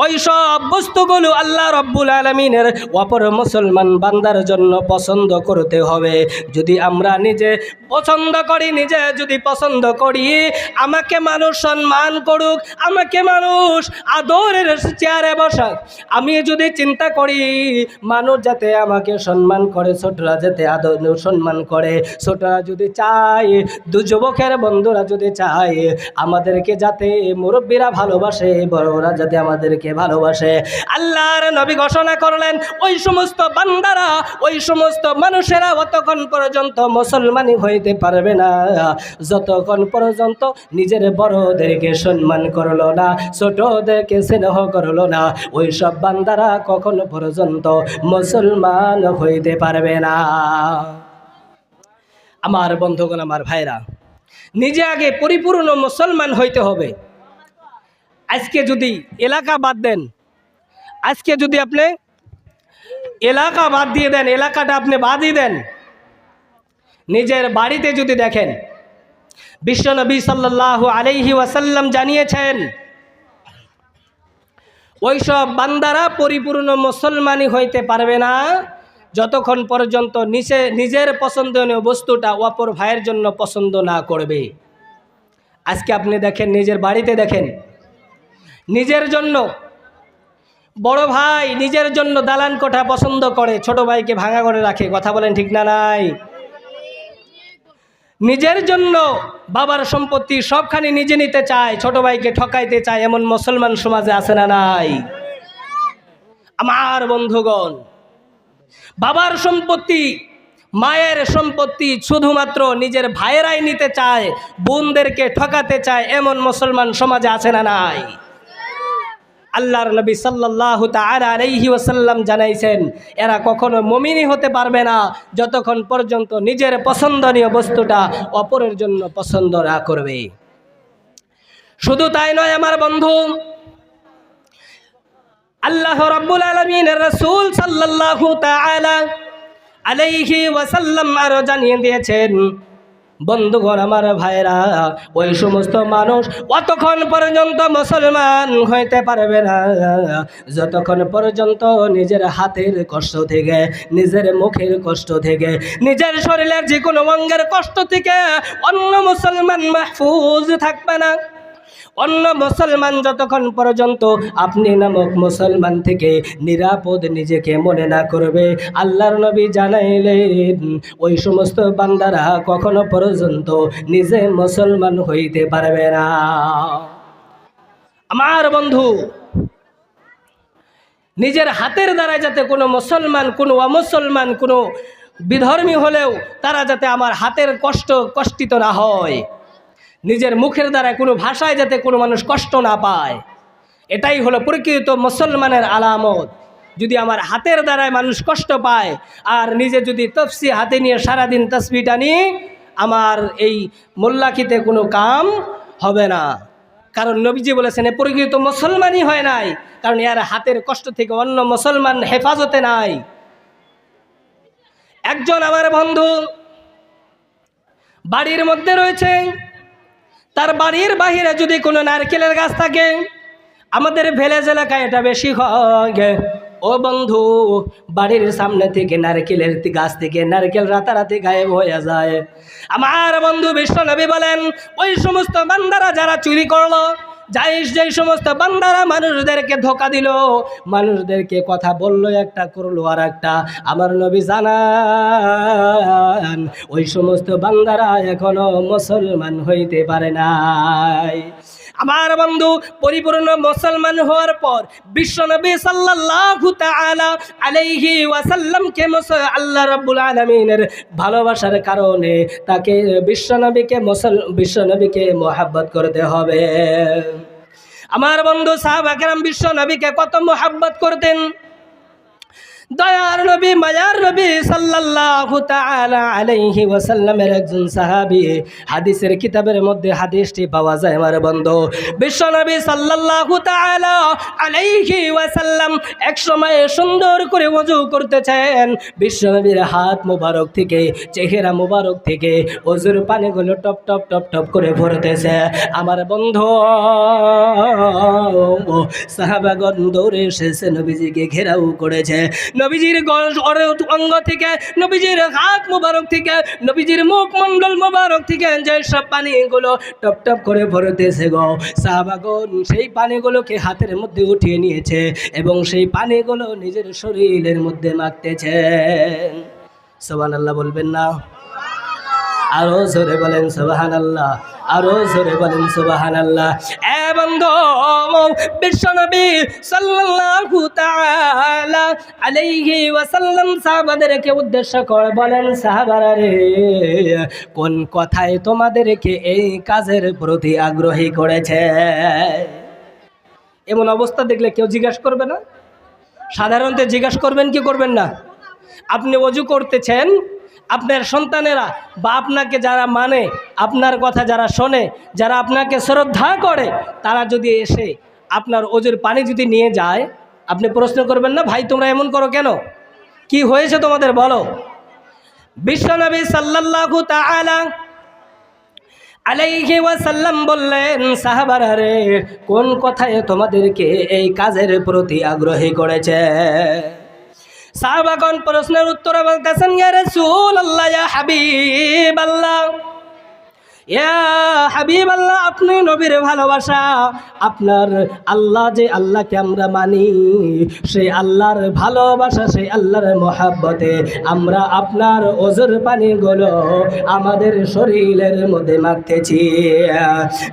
ওই সব বস্তুগুলো আল্লাহ রব্বুল আলামিনের অপর মুসলমান বান্দার জন্য পছন্দ করতে হবে। যদি আমরা নিজে পছন্দ করি, নিজে যদি পছন্দ করি আমাকে মানুষ সম্মান করুক, আমাকে মানুষ আদরের চেয়ারে বসাক, আমি যদি চিন্তা করি মানুষ যাতে আমাকে সম্মান করে, ছোটরা যাতে আদর সম্মান করে, ছোটরা যদি চায়, দু যুবকের বন্ধুরা যদি চায় আমাদেরকে যাতে মুরব্বীরা ভালোবাসে, বড়রা যাতে আমাদেরকে ভালোবাসে, আল্লাহর নবী ঘোষণা করলেন ওই সমস্ত বান্দারা, ওই সমস্ত মানুষেরা অতক্ষণ পর্যন্ত মুসলমানই হইতে পারবে না যতক্ষণ পর্যন্ত নিজের বড়দেরকে সম্মান করলো না, ছোটদেরকে স্নেহ করলো না, ওই সব বান্দারা কখনো পর্যন্ত মুসলমান হইতে পারবে না। আমার বন্ধুগণ, আমার ভাইরা, নিজে আগে পরিপূর্ণ মুসলমান হইতে হবে। আজকে যদি এলাকা বাদ দেন, আজকে যদি আপনি এলাকা বাদ দিয়ে দেন, এলাকাটা আপনি বাদই দেন, নিজের বাড়িতে যদি দেখেন, বিশ্বনবী সাল্লাল্লাহু আলাইহি ওয়াসাল্লাম জানিয়েছেন ওইসব বান্দারা পরিপূর্ণ মুসলমানই হইতে পারবে না যতক্ষণ পর্যন্ত নিজের পছন্দনীয় বস্তুটা অপর ভাইয়ের জন্য পছন্দ না করবে। আজকে আপনি দেখেন, নিজের বাড়িতে দেখেন, নিজের জন্য বড় ভাই নিজের জন্য দালান কোঠা পছন্দ করে, ছোট ভাইকে ভাঙা করে রাখে। কথা বলেন ঠিক না নাই? নিজের জন্য বাবার সম্পত্তি সবখানি নিজে নিতে চায়, ছোট ভাইকে ঠকাইতে চায়, এমন মুসলমান সমাজে আছে না নাই? আমার বন্ধুগণ, বাবার সম্পত্তি, মায়ের সম্পত্তি শুধুমাত্র নিজের ভাইয়েরাই নিতে চায়, বোনদেরকে ঠকাতে চায়, এমন মুসলমান সমাজে আছে না নাই? আল্লাহর নবী সাল্লাল্লাহু তাআলা আলাইহি ওয়াসাল্লাম জানাইছেন এরা কখনো মুমিনই হতে পারবে না যতক্ষণ পর্যন্ত নিজের পছন্দনীয় বস্তুটা অপরের জন্য পছন্দ না করবে। শুধু তাই নয় আমার বন্ধু, আল্লাহ রাব্বুল আলামিনের রাসূল সাল্লাল্লাহু তাআলা আলাইহি ওয়াসাল্লাম আরো জানিয়ে দিয়েছেন, বন্ধুগণ আমার ভাইরা, ওই সমস্ত মানুষ অতক্ষণ পর্যন্ত মুসলমান হইতে পারবে না যতক্ষণ পর্যন্ত নিজের হাতের কষ্ট থেকে, নিজের মুখের কষ্ট থেকে, নিজের শরীরের যে কোনো অঙ্গের কষ্ট থেকে অন্য মুসলমান মাহফুজ থাকবে না। অন্য মুসলমান যতক্ষণ পর্যন্ত আপনি নামক মুসলমান থেকে নিরাপদ নিজেকে মনে না করবে, আল্লাহর নবী জানাইলেন ওই সমস্ত বান্দারা কখনো পর্যন্ত নিজে মুসলমান হইতে পারবে না। আমার বন্ধু, নিজের হাতের দ্বারা যাতে কোনো মুসলমান, কোনো অমুসলমান, কোনো বিধর্মী হলেও তারা যাতে আমার হাতের কষ্টিত না হয়, নিজের মুখের দ্বারা কোনো ভাষায় যাতে কোনো মানুষ কষ্ট না পায়, এটাই হলো প্রকৃত মুসলমানের আলামত। যদি আমার হাতের দ্বারায় মানুষ কষ্ট পায় আর নিজে যদি তফসি হাতে নিয়ে সারাদিন তসবিহ টানি, আমার এই মোল্লাকিতে কোনো কাম হবে না। কারণ নবীজি বলেছেন এ প্রকৃত মুসলমানই হয় নাই, কারণ এর হাতের কষ্ট থেকে অন্য মুসলমান হেফাজতে নাই। একজন আমার বন্ধু বাড়ির মধ্যে রয়েছে, তার বাড়ির বাহিরে যদি কোনো নারকেলের গাছ থাকে, আমাদের ভিলেজ এলাকায় এটা বেশি হয়। ও বন্ধু, বাড়ির সামনে থেকে নারকেলের গাছ থেকে নারকেল রাতারাতি গায়েব হয়ে যায়। আমার বন্ধু বিশ্বনবী বলেন ওই সমস্ত বান্দারা যারা চুরি করলো, যেই সমস্ত বান্দারা মানুষদেরকে ধোঁকা দিল, মানুষদেরকে কথা বললো একটা, করলো আর একটা, আমার নবী জানান ওই সমস্ত বান্দারা এখনো মুসলমান হইতে পারে নাই। আমার বন্ধু পরিপূর্ণ মুসলমান হওয়ার পর বিশ্বনবী সাল্লাল্লাহু তাআলা আলাইহি ওয়াসাল্লামকে আল্লাহ রাব্বুল আলামিনের ভালোবাসার কারণে তাকে বিশ্বনবীকে মহব্বত করতে হবে। আমার বন্ধু সাহাবা কেরাম বিশ্বনবীকে কত মহব্বত করতেন। দয়ার নবী মায়ার নবী সাল্লাল্লাহু তাআলা আলাইহি ওয়াসাল্লামের একজন সাহাবী, হাদিসের কিতাবের মধ্যে হাদিসটি পাওয়া যায় আমার বন্ধু। বিশ্ব নবী সাল্লাল্লাহু তাআলা আলাইহি ওয়াসাল্লাম এক সময় সুন্দর করে ওযু করতেছেন। বিশ্ব নবীর হাত মোবারক থেকে, চেহারা মোবারক থেকে ওযুর পানিগুলো টপ টপ টপ টপ করে পড়তেছে। আমার বন্ধু সাহাবাগণ দৌড়ে এসেছে, নবীজিকে ঘেরাও করেছে। নবীজির অঙ্গ থেকে, নবীজির হাত মোবারক থেকে, নবীজির মুখমণ্ডল মোবারক থেকে যে সব পানিগুলো টপ টপ করে পড়তেছে গো, সাহাবাগণ সেই পানিগুলোকে হাতের মধ্যে উঠিয়ে নিয়েছে এবং সেই পানিগুলো নিজের শরীরের মধ্যে মাখতেছেন। সুবহানাল্লাহ বলবেন না? আরো জোরে বলেন সুবহানাল্লাহ, আরো জোরে বলেন সুবহানাল্লাহ। এ বন্ধু, বিশ্বনবী সাল্লাল্লাহু তাআলা আলাইহি ওয়াসাল্লাম সাহাবাদেরকে উদ্দেশ্য করে বলেন, সাহাবারা রে, কোন কথায় তোমাদেরকে এই কাজের প্রতি আগ্রহী করেছে? এমন অবস্থা দেখলে কেউ জিজ্ঞাসা করবে না? সাধারণত জিজ্ঞাসা করবেন কি করবেন না? আপনি ওযু করতেছেন, আপনার সন্তানেরা বা আপনাকে যারা মানে, আপনার কথা যারা শোনে, যারা আপনাকে শ্রদ্ধা করে, তারা যদি এসে আপনার ওযুর পানি যদি নিয়ে যায়, আপনি প্রশ্ন করবেন না, ভাই তোমরা এমন করো কেন, কি হয়েছে তোমাদের বলো? বিশ্বনবী সাল্লাল্লাহু তাআলা আলাইহি ওয়াসাল্লাম বললেন, সাহাবারা রে, কোন কথায় তোমাদেরকে এই কাজের প্রতি আগ্রহী করেছে? সাহাবাগণ প্রশ্নের উত্তরে বলতেছেন, ইয়া রাসূলুল্লাহ, ইয়া হাবিবাল্লাহ, ইয়া হাবিবাল্লাহ, আপনি নবীর ভালোবাসা, আপনার আল্লাহ, যে আল্লাহকে আমরা মানি, সেই আল্লাহর ভালোবাসা, সেই আল্লাহর মহব্বতে আমরা আপনার ওযুর পানিগুলো আমাদের শরীরের মধ্যে মাখতেছি।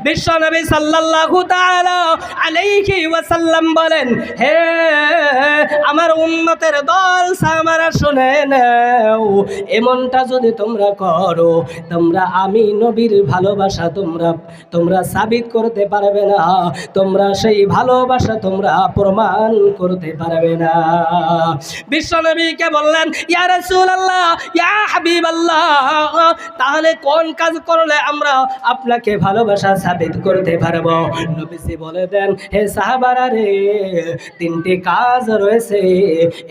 বিশ্বনবী সাল্লাল্লাহু তাআলা আলাইহি ওয়াসাল্লাম বলেন, হে আমার উম্মতের দল, সাহাবারা শুনে নাও, এমনটা যদি তোমরা করো, তোমরা আমি নবীর ভালোবাসা তোমরা সাবিত করতে পারবে না, তোমরা সেই ভালোবাসা তোমরা প্রমাণ করতে পারবে না। বিশ্বনবীকে বললেন, ইয়া রাসূলুল্লাহ, ইয়া হাবিবাল্লাহ, তাহলে কোন কাজ করলে আমরা আপনাকে ভালোবাসা সাবিত করতে পারবো? নবীজি বলে দেন, হে সাহাবারা রে, তিনটি কাজ রয়েছে,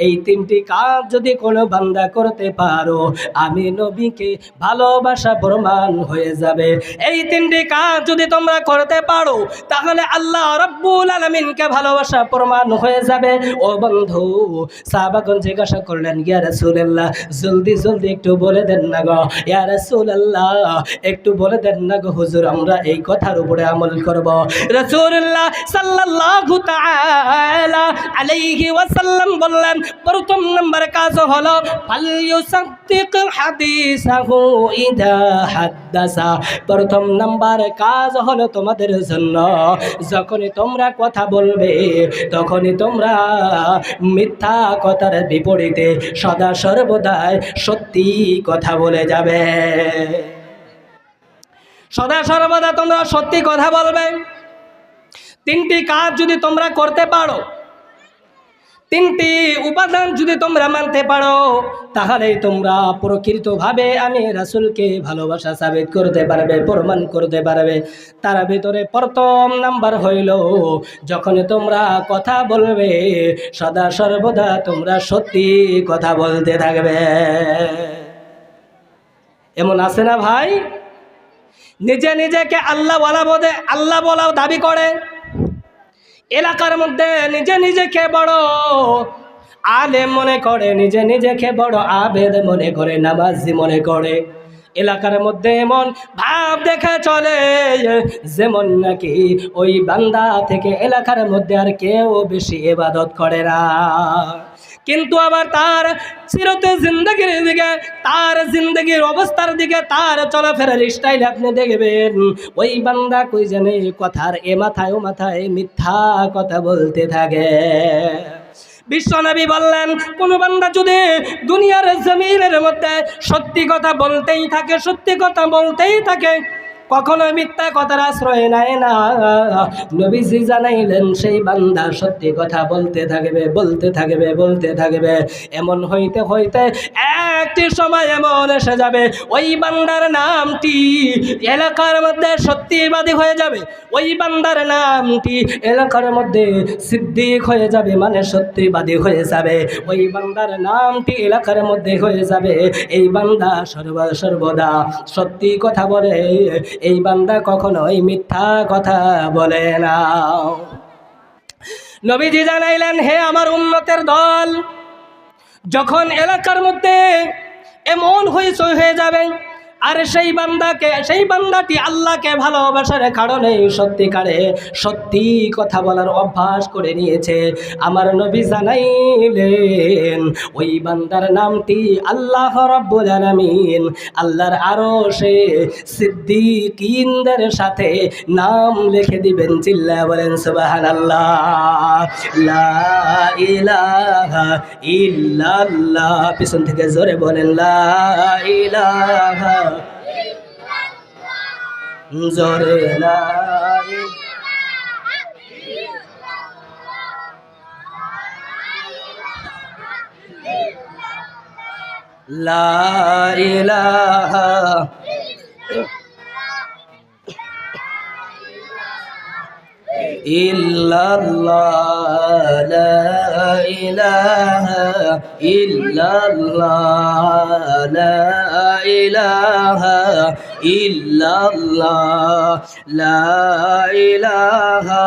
এই তিনটি কাজ যদি কোনো বান্দা করতে পারো, আমি নবীকে ভালোবাসা প্রমাণ হয়ে যাবে। এই তিনটি কাজ যদি তোমরা করতে পারো, তাহলে আল্লাহ রাব্বুল আলামিনকে ভালোবাসা প্রমাণ হয়ে যাবে। ও বন্ধু, সাহাবাগণ জিজ্ঞাসা করলেন, ইয়া রাসূলুল্লাহ, জলদি জলদি একটু বলে দেন না গো, ইয়া রাসূলুল্লাহ, একটু বলে দেন না গো হুজুর, আমরা এই কথার উপরে আমল করব। রাসূলুল্লাহ সাল্লাল্লাহু তাআলা আলাইহি ওয়াসাল্লাম বললেন, প্রথম নম্বর কাজ হলো ফালইউসাদ্দিক হাদিসাহু ইদা হাদাসা। প্রথম নাম্বার কাজ হলো তোমাদের জন্য, যখনই তোমরা কথা বলবে, তখনই তোমরা মিথ্যা কথার বিপরীতে সদা সর্বদাই সত্যি কথা বলে যাবে। সদা সর্বদা তোমরা সত্যি কথা বলবে। তিনটি কাজ যদি তোমরা করতে পারো, তিনটি উপাদান যদি তোমরা মানতে পারো, তাহলে তোমরা প্রকৃতভাবে আমি রাসূলকে ভালোবাসা সাবিত করতে পারবে, প্রমাণ করতে পারবে। তার ভিতরে প্রথম নাম্বার হইল, যখন তোমরা কথা বলবে, সদা সর্বদা তোমরা সত্যি কথা বলতে থাকবে। এমন আছে না ভাই, নিজেকে আল্লাহ বলা দাবি করে, এলাকার মধ্যে নিজেকে বড় আলেম মনে করে, নিজেকে বড় আবেদ মনে করে, নামাজি মনে করে। এলাকার মধ্যে এমন ভাব দেখে চলে যেমন নাকি ওই বান্দা থেকে এলাকার মধ্যে আর কেউ বেশি ইবাদত করে না। কিন্তু আবার তার সিরতে জিন্দগির দিকে, তার জিন্দগির অবস্থার দিকে, তার চলাফেরার স্টাইল আপনি দেখবেন ওই বান্দা কই জানে কথার এ মাথায় ও মাথায় মিথ্যা কথা বলতে থাকে। বিশ্বনবী বললেন, কোন বান্দা যদি দুনিয়ার জমিনের মধ্যে সত্যি কথা বলতেই থাকে, সত্যি কথা বলতেই থাকে, কখনো মিথ্যা কথার আশ্রয় নেয় না, নবীজি জানাইলেন সেই বান্দা সত্যি কথা বলতে থাকবে, বলতে থাকবে, বলতে থাকবে। এমন হইতে হইতে একটি সময় এমন এসে যাবে ওই বান্দার নামটি এলাকার মধ্যে সত্যিবাদী হয়ে যাবে, ওই বান্দার নামটি এলাকার মধ্যে সিদ্দিক হয়ে যাবে, মানে সত্যিবাদী হয়ে যাবে। ওই বান্দার নামটি এলাকার মধ্যে হয়ে যাবে এই বান্দা সর্বদা সত্যি কথা বলে, এই বান্দা কখনোই মিথ্যা কথা বলে না। নবীজি জানাইলেন, হে আমার উম্মতের দল, যখন এলাকার মধ্যে এমন হইচই হয়ে যাবে আর সেই বান্দাটি আল্লাহকে ভালোবাসার কারণে সত্যিকারে সত্যি কথা বলার অভ্যাস করে নিয়েছে, আমার নবী জানাইলেন ওই বান্দার নামটি আল্লাহ রাব্বুল আলামিন আল্লাহর আরশে সিদ্দিকীনদের সাথে নাম লিখে দিবেন। চিল্লা বলেন সুবহানাল্লাহ। লা ইলাহা ইল্লাল্লাহ, পিছন থেকে জোরে বলেন লা ইলাহা, জোরে লা ইলাহা ইল্লাল্লাহ, লা ইলাহা ইল্লাল্লাহ, লা ইলাহা ইল্লাল্লাহ, লা ইলাহা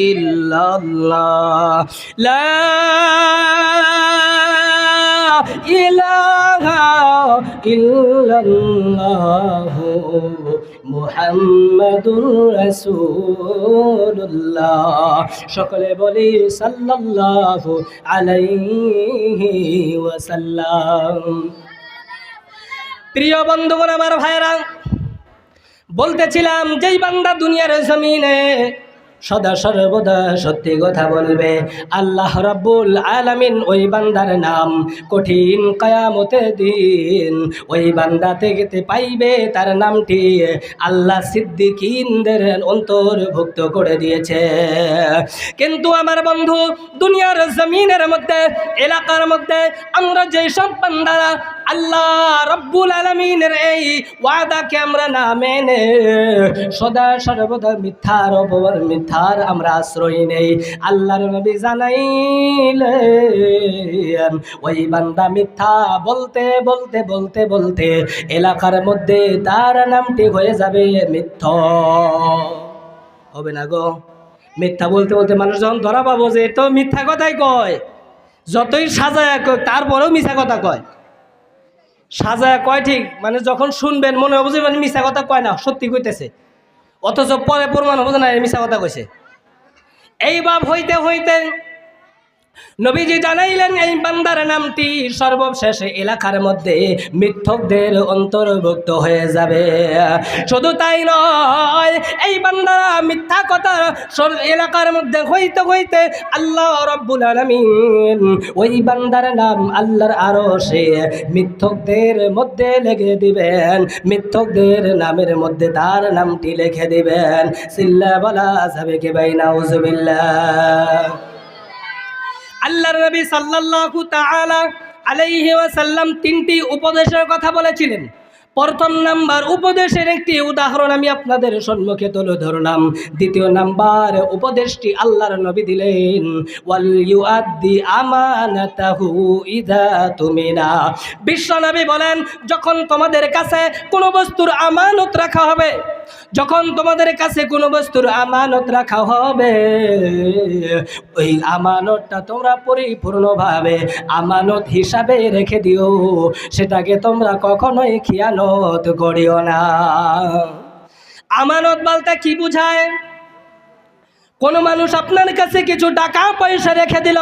ইল্লাল্লাহ, লা ইলাহা ইল্লাল্লাহ মুহাম্মাদুর রাসূলুল্লাহ। সকলে বলি সাল্লাল্লাহু আলাইহি ওয়াসাল্লাম। প্রিয় বন্ধুগণ, আমার ভাইরা, বলতেছিলাম যেই বান্দা দুনিয়ার জমিনে সদা সর্বদা সত্যি কথা বলবে, আল্লাহ রাব্বুল আলামিন ওই বান্দার নাম কঠিন কিয়ামতের দিন ওই বান্দা থেকে পাইবে, তার নামটি আল্লাহ সিদ্দিকীনদের অন্তর্ভুক্ত করে দিয়েছে। কিন্তু আমার বন্ধু, দুনিয়ার জমিনের মধ্যে এলাকার মধ্যে আমরা যেসব বান্দারা আল্লাহ রাব্বুল আলামিনের এই ওয়াদাকে আমরা না মেনে সদা সর্বদা মিথ্যার আমরা আশ্রয় নেই, আল্লাহর নবী জানাইলেন ওই বান্দা মিথ্যা বলতে বলতে বলতে বলতে এলাকার মধ্যে তার নামটি হয়ে যাবে মিথ্যা। হবে না গো? মিথ্যা বলতে বলতে মানুষ যখন ধরা পাবো যে তো মিথ্যা কথাই কয়, যতই সাজায় কয় তারপরেও মিথ্যা কথা কয়, সাজায় কয় ঠিক, মানে যখন শুনবেন মনে হবে যে মানে মিথ্যা কথা কয় না, সত্যি কইতেছে, অথচ পরে প্রমাণ হবে না মিথ্যা কথা কইছে। এই ভাব হইতে হইতে নবীজি জানাইলেন এই বান্দার নামটি সর্বশেষে এলাকার মধ্যে মিথ্যকদের অন্তর্ভুক্ত হয়ে যাবে। শুধু তাই নয়, এই বান্দারা মিথ্যা কথা এলাকার মধ্যে হইতে হইতে আল্লাহ রাব্বুল আলামিন ওই বান্দার নাম আল্লাহর আরশে মিথ্যকদের মধ্যে লিখে দিবেন, মিথ্যকদের নামের মধ্যে তার নামটি লিখে দিবেন। সিল্লা বলা যাবে কি ভাই? নাউজুবিল্লাহ। আল্লাহর নবী সাল্লাল্লাহু তাআলা আলাইহি ওয়াসাল্লাম তিনটি উপদেশের কথা বলেছিলেন। প্রথম নাম্বার উপদেশের একটি উদাহরণ আমি আপনাদের সম্মুখে তুলে ধরলাম। দ্বিতীয় নাম্বার উপদেশটি আল্লাহর নবী দিলেন, ওয়াল ইউআদ্দি আমানাতাহু ইযা তুমিনা। বিশ্বনবী বলেন, যখন তোমাদের কাছে কোনো বস্তুর আমানত রাখা হবে, যখন তোমাদের কাছে কোনো বস্তুর আমানত রাখা হবে, ওই আমানতটা তোমরা পরিপূর্ণভাবে আমানত হিসাবে রেখে দিও, সেটাকে তোমরা কখনোই খিয়ানত করিও না। আমানত বলতে কি বুঝায়? কোনো মানুষ আপনার কাছে কিছু টাকা পয়সা রেখে দিল,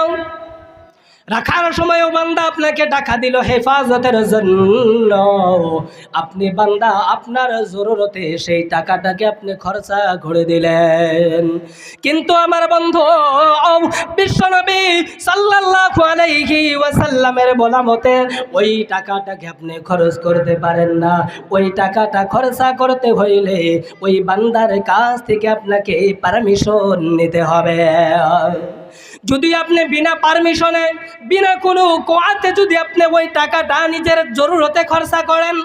রাখার সময়ও বান্দা আপনাকে টাকা দিল হেফাজতের জন্য, আপনি বান্দা আপনার জরুরতে সেই টাকাটাকে আপনি খরচা করে দিলেন। কিন্তু আমার বন্ধু বিশ্বনবী সাল্লাল্লাহু আলাইহি ওয়াসাল্লামের বলা মতে ওই টাকাটাকে আপনি খরচ করতে পারেন না। ওই টাকাটা খরচা করতে হইলে ওই বান্দার কাছ থেকে আপনাকে পারমিশন নিতে হবে। যদি আপনি বিনা পারমিশনে, বিনা কোনো কোয়াতে যদি আপনি ওই টাকাটা নিজের জরুরতে খরচা করেন,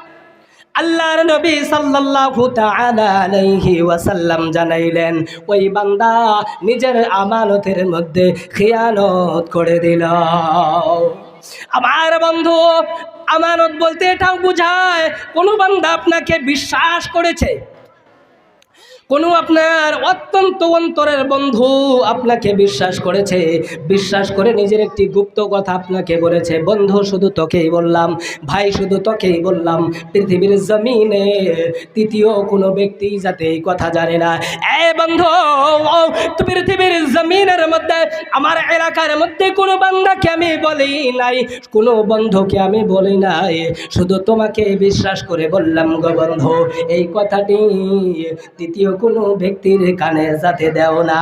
আল্লাহর নবী সাল্লাল্লাহু তাআলা আলাইহি ওয়াসাল্লাম জানাইলেন ওই বান্দা নিজের আমানতের মধ্যে খিয়ানত করে দিল। আমার বন্ধু, আমানত বলতে এটাও বোঝায় কোনো বান্দা আপনাকে বিশ্বাস করেছে, কোনো আপনার অত্যন্ত অন্তরের বন্ধু আপনাকে বিশ্বাস করেছে, বিশ্বাস করে নিজের একটি গুপ্ত কথা আপনাকে বলেছে, বন্ধু শুধু তোকেই বললাম, ভাই শুধু তোকেই বললাম, পৃথিবীর জমিনে তৃতীয় কোনো ব্যক্তি যাতে এই কথা জানে না। বন্ধু, পৃথিবীর জমিনের মধ্যে আমার এলাকার মধ্যে কোনো বান্দাকে আমি বলি নাই, কোনো বন্ধুকে আমি বলি নাই, শুধু তোমাকে বিশ্বাস করে বললাম গো বন্ধু, এই কথাটি তৃতীয় কোনো ব্যক্তির কানে যাতে দেও না।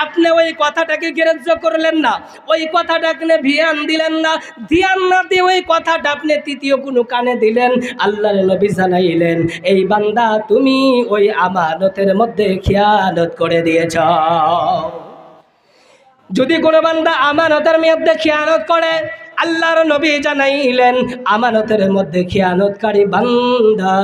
আপনি ওই কথাটাকে গ্রাহ্য করলেন না, ওই কথাটাকে ধ্যান দিলেন না, ধ্যান না দিয়ে ওই কথাটা আপনি তৃতীয় কোনো কানে দিলেন। আল্লাহর নবী জানাইলেন এই বান্দা তুমি ওই আমানতের মধ্যে খিয়ানত করে দিয়েছ। যদি কোনো বান্দা আমানতের মধ্যে খিয়ানত করে, আল্লাহর নবী জানাইলেন আমানতের মধ্যে খিয়ানতকারী বান্দা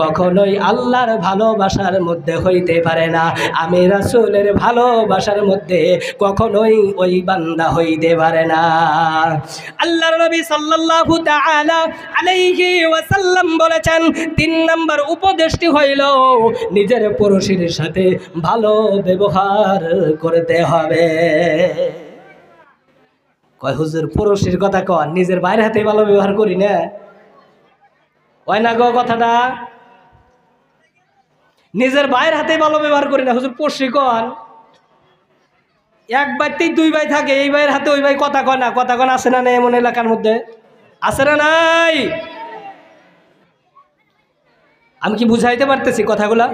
কখনোই আল্লাহর ভালোবাসার মধ্যে হইতে পারে না, আমি রাসূলের ভালোবাসার মধ্যে কখনোই ওই বান্দা হইতে পারে না। আল্লাহর নবী সাল্লাল্লাহু তাআলা আলাইহি ওয়াসাল্লাম বলেছেন ৩ নম্বর উপদেশটি হইল নিজের পড়শির সাথে ভালো ব্যবহার করতে হবে। কয় হুজুর পড়শির কথা কন, নিজের বাইরের হাতে ভালো ব্যবহার করি না, হয় না গো কথাটা? নিজের বাইরের হাতে ভালো ব্যবহার করি না, হুজুর পড়শি কন। এক বাইতেই 2 ভাই থাকে, এই ভাইয়ের হাতে ওই ভাই কথা কয় না, কথা কন আছে না নেই এমন এলাকার মধ্যে? আছে না নাই? আমি কি বুঝাইতে পারতেছি কথাগুলা?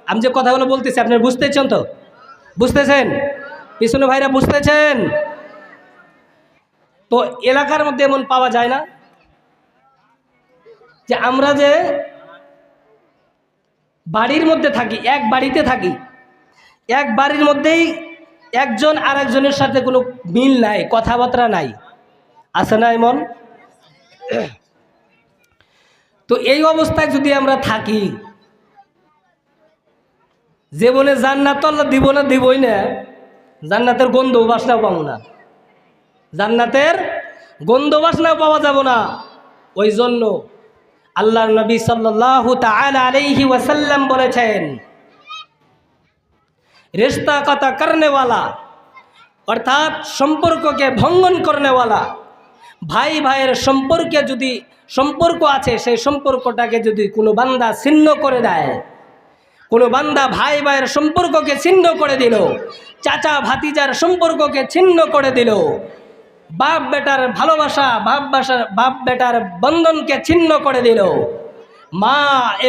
আমি যে কথাগুলো বলতেছি আপনারা বুঝতেছেন তো? বুঝতেছেন? পিছনে ভাইরা বুঝতেছেন তো? এলাকার মধ্যে এমন পাওয়া যায় না যে আমরা যে বাড়ির মধ্যে থাকি, এক বাড়িতে থাকি, এক বাড়ির মধ্যেই একজন আরেকজনের সাথে কোনো মিল নাই, কথাবার্তা নাই, আছে না এমন? তো এই অবস্থায় যদি আমরা থাকি, জীবনে জান্নাত আল্লাহ দিব না, দিবই না, জান্নাতের গন্ধ বাসনাও পাবো না, জান্নাতের গন্ধ বাসনাও পাওয়া যাব না। ওই জন্য আল্লাহর নবী সাল্লাল্লাহু তাআলা আলাইহি ওয়াসাল্লাম বলেছেন রিশতা কাতা করনেওয়ালা অর্থাৎ সম্পর্ককে ভঙ্গন করনেওয়ালা, ভাই ভাইয়ের সম্পর্কে যদি সম্পর্ক আছে সেই সম্পর্কটাকে যদি কোনো বান্দা ছিন্ন করে দেয়, কোনো বান্দা ভাই ভাইয়ের সম্পর্ককে ছিন্ন করে দিল, চাচা ভাতিজার সম্পর্ককে ছিন্ন করে দিল, বাপ বেটার ভালোবাসা, বাপ বেটার বন্ধনকে ছিন্ন করে দিল, মা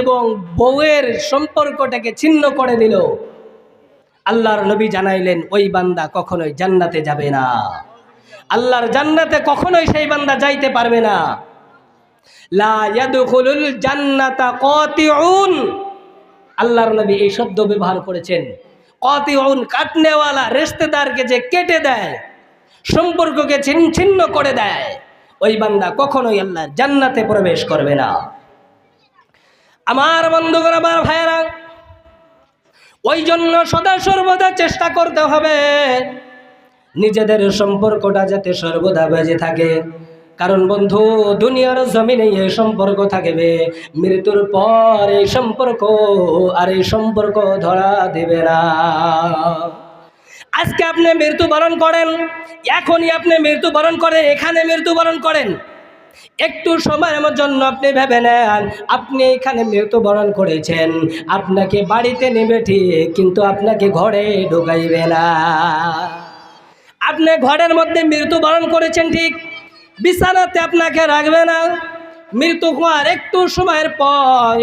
এবং বউয়ের সম্পর্কটাকে ছিন্ন করে দিল, আল্লাহর নবী জানাইলেন ওই বান্দা কখনোই জান্নাতে যাবে না, আল্লাহর জান্নাতে কখনোই সেই বান্দা যাইতে পারবে না। লা ইয়াদখুলুল জান্নাতা কাতিউন, আল্লাহর নবী এই শব্দ ব্যবহার করেছেন। কাতিউন কাটনেওয়ালা, রিশতেদারকে যে কেটে দেয়, সম্পর্ককে ছিন্ন করে দেয়, ওই বান্দা কখনোই আল্লাহর জান্নাতে প্রবেশ করবে না। আমার বন্ধুগণ, আমার ভাইয়েরা, ওই জন্য সদা সর্বদা চেষ্টা করতে হবে নিজেদের সম্পর্কটা যাতে সর্বদা বেঁচে থাকে। কারণ বন্ধু, দুনিয়ার জমিনে এই সম্পর্ক থাকবে, মৃত্যুর পর এই সম্পর্ক আর এই সম্পর্ক ধরা দেবে না। আজকে আপনি মৃত্যুবরণ করেন, এখনই আপনি মৃত্যুবরণ করেন, এখানে মৃত্যুবরণ করেন, একটু সময়ের জন্য আপনি ভেবে নেন আপনি এখানে মৃত্যুবরণ করেছেন, আপনাকে বাড়িতে নেবে ঠিক, কিন্তু আপনাকে ঘরে ঢুকাইবে না। আপনি ঘরের মধ্যে মৃত্যুবরণ করেছেন, ঠিক বিছানাতে আপনাকে রাখবে না। মৃত্যু হওয়ার একটু সময়ের পর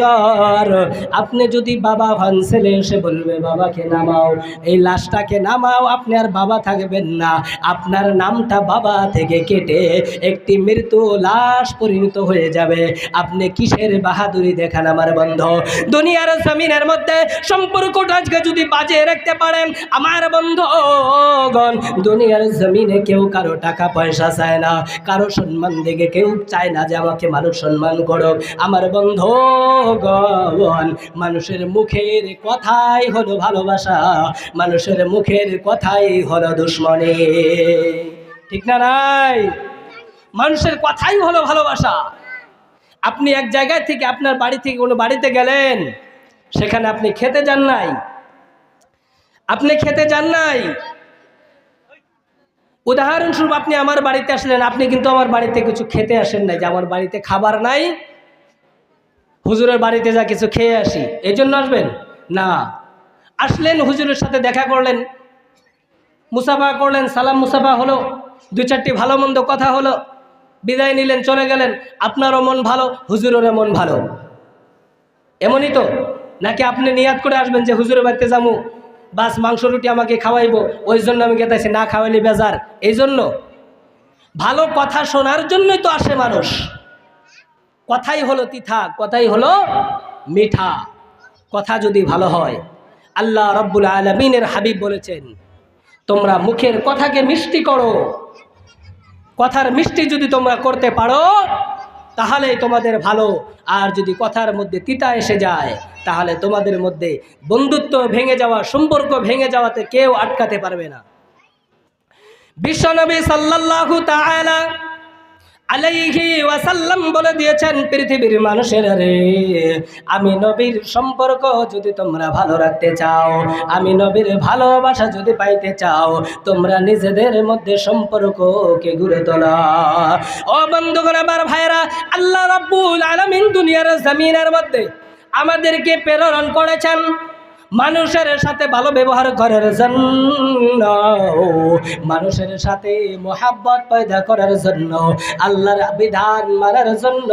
আপনি যদি বাবা হন, ছেলে এসে বলবে বাবাকে নামাও, এই লাশটাকে নামাও, আপনি আর বাবা থাকবেন না। আপনার নামটা বাবা থেকে কেটে একটি মৃত্যু লাশ পরিণত হয়ে যাবে। আপনি কিসের বাহাদুরি দেখান আমার বন্ধু? দুনিয়ার জমিনের মধ্যে সম্পর্কটা আজকে যদি বাজিয়ে রাখতে পারেন আমার বন্ধুগণ, দুনিয়ার জমিনে কেউ কারো টাকা পয়সা চায় না, কারো সম্মান দেখে কেউ চায় না যে আমাকে মানুষ সম্মান করুক। আমার বন্ধুগণ, মানুষের মুখের কথাই হলো ভালোবাসা, মানুষের মুখের কথাই হলো দুশ্মনী, ঠিক না নাই? মানুষের কথাই হলো ভালোবাসা। আপনি এক জায়গায় থেকে আপনার বাড়ি থেকে কোনো বাড়িতে গেলেন, সেখানে আপনি খেতে যান নাই, আপনি খেতে যান নাই, উদাহরণস্বরূপ আপনি আমার বাড়িতে আসলেন, আপনি কিন্তু আমার বাড়িতে কিছু খেতে আসেন নাই যে আমার বাড়িতে খাবার নাই, হুজুরের বাড়িতে যা কিছু খেয়ে আসি, এই জন্য আসবেন না। আসলেন, হুজুরের সাথে দেখা করলেন, মুসাফা করলেন, সালাম মুসাফা হলো, দু চারটি ভালো মন্দ কথা হলো, বিদায় নিলেন, চলে গেলেন। আপনারও মন ভালো, হুজুরেরও মন ভালো, এমনই তো? নাকি আপনি নিয়াত করে আসবেন যে হুজুরের বাড়িতে যাবো, বাস মাংস রুটি আমাকে খাওয়াইবো, ওই জন্য আমি গেতেছি, না খাওয়াইলে বেজার, এই জন্য? ভালো কথা শোনার জন্যই তো আসে মানুষ। কথাই হলো তিথা, কথাই হলো মিঠা। কথা যদি ভালো হয়, আল্লাহ রব্বুল আলামিনের হাবিব বলেছেন তোমরা মুখের কথাকে মিষ্টি করো। কথার মিষ্টি যদি তোমরা করতে পারো তাহলে তোমাদের ভালো, আর যদি কথার মধ্যে তিতা এসে যায় তাহলে তোমাদের মধ্যে বন্ধুত্ব ভেঙে যাওয়া, সম্পর্ক ভেঙে যাওয়াতে কেউ আটকাতে পারবে না। বিশ্বনবী সাল্লাল্লাহু তাআলা আলাইহি ওয়াসাল্লাম বলে দিয়েছেন, পৃথিবীর মানুষেরা রে, আমি নবীর সম্পর্ক যদি তোমরা ভালো রাখতে চাও, আমি নবীর ভালোবাসা যদি পাইতে চাও, তোমরা নিজেদের মধ্যে সম্পর্ককে গড়ে তোলা। ও বন্ধুগণ, আমার ভাইরা, আল্লাহ রাব্বুল আলামিন দুনিয়ার জমিনের মধ্যে আমাদেরকে প্রেরণ করেছেন মানুষের সাথে ভালো ব্যবহার করার জন্য, মানুষের সাথে মোহাব্বত পয়দা করার জন্য, আল্লাহর বিধান মানার জন্য,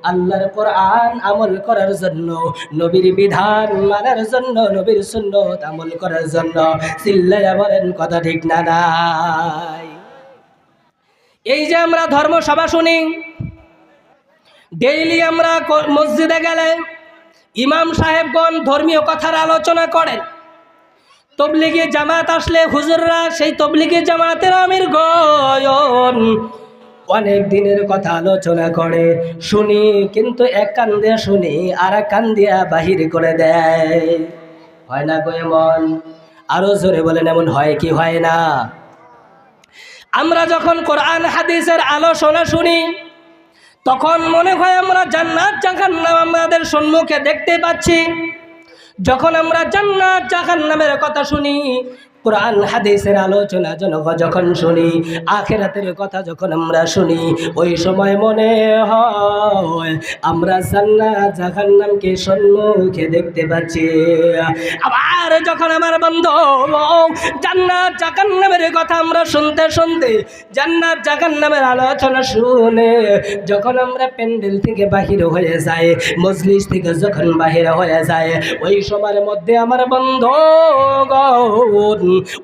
আল্লাহর কোরআন আমল করার জন্য, নবীর বিধান মানার জন্য, নবীর সুন্নাত আমল করার জন্য। চিল্লায়া বলেন কথা ঠিক না নাই? এই যে আমরা ধর্মসভা শুনি, ডেইলি আমরা মসজিদে গেলে ইমাম সাহেবগণ ধর্মীয় কথার আলোচনা করেন। তবলিগি জামাত আসলে হুজুররা সেই তবলিগি জামাতের আমির গয়ন অনেক দিনের কথা আলোচনা করে, শুনি, কিন্তু এক কান দিয়ে শুনি আর এক কান দিয়া বাহির করে দেয়। হয় না গো এমন? আরো জোরে বলেন, এমন হয় কি হয় না? আমরা যখন কোরআন হাদিসের আলোচনা শুনি তখন মনে হয় আমরা জান্নাত জাহান্নাম আমাদের সম্মুখে দেখতে পাচ্ছি। যখন আমরা জান্নাত জাহান্নামের কথা শুনি, কোরআন হাদিসের আলোচনা যখন শুনি, আখিরাতের কথা যখন আমরা শুনি, ওই সময় মনে হয় আমরা জান্নাত জাহান্নামকে সম্মুখে দেখতে পাচ্ছি। আবার যখন আমার বন্ধু জান্নাত জাহান্নামের কথা আমরা শুনতে শুনতে, জান্নাত জাহান্নামের আলোচনা শুনে যখন আমরা প্যান্ডেল থেকে বাহির হয়ে যাই, মজলিস থেকে যখন বাহির হয়ে যায়, ওই সময়ের মধ্যে আমার বন্ধু,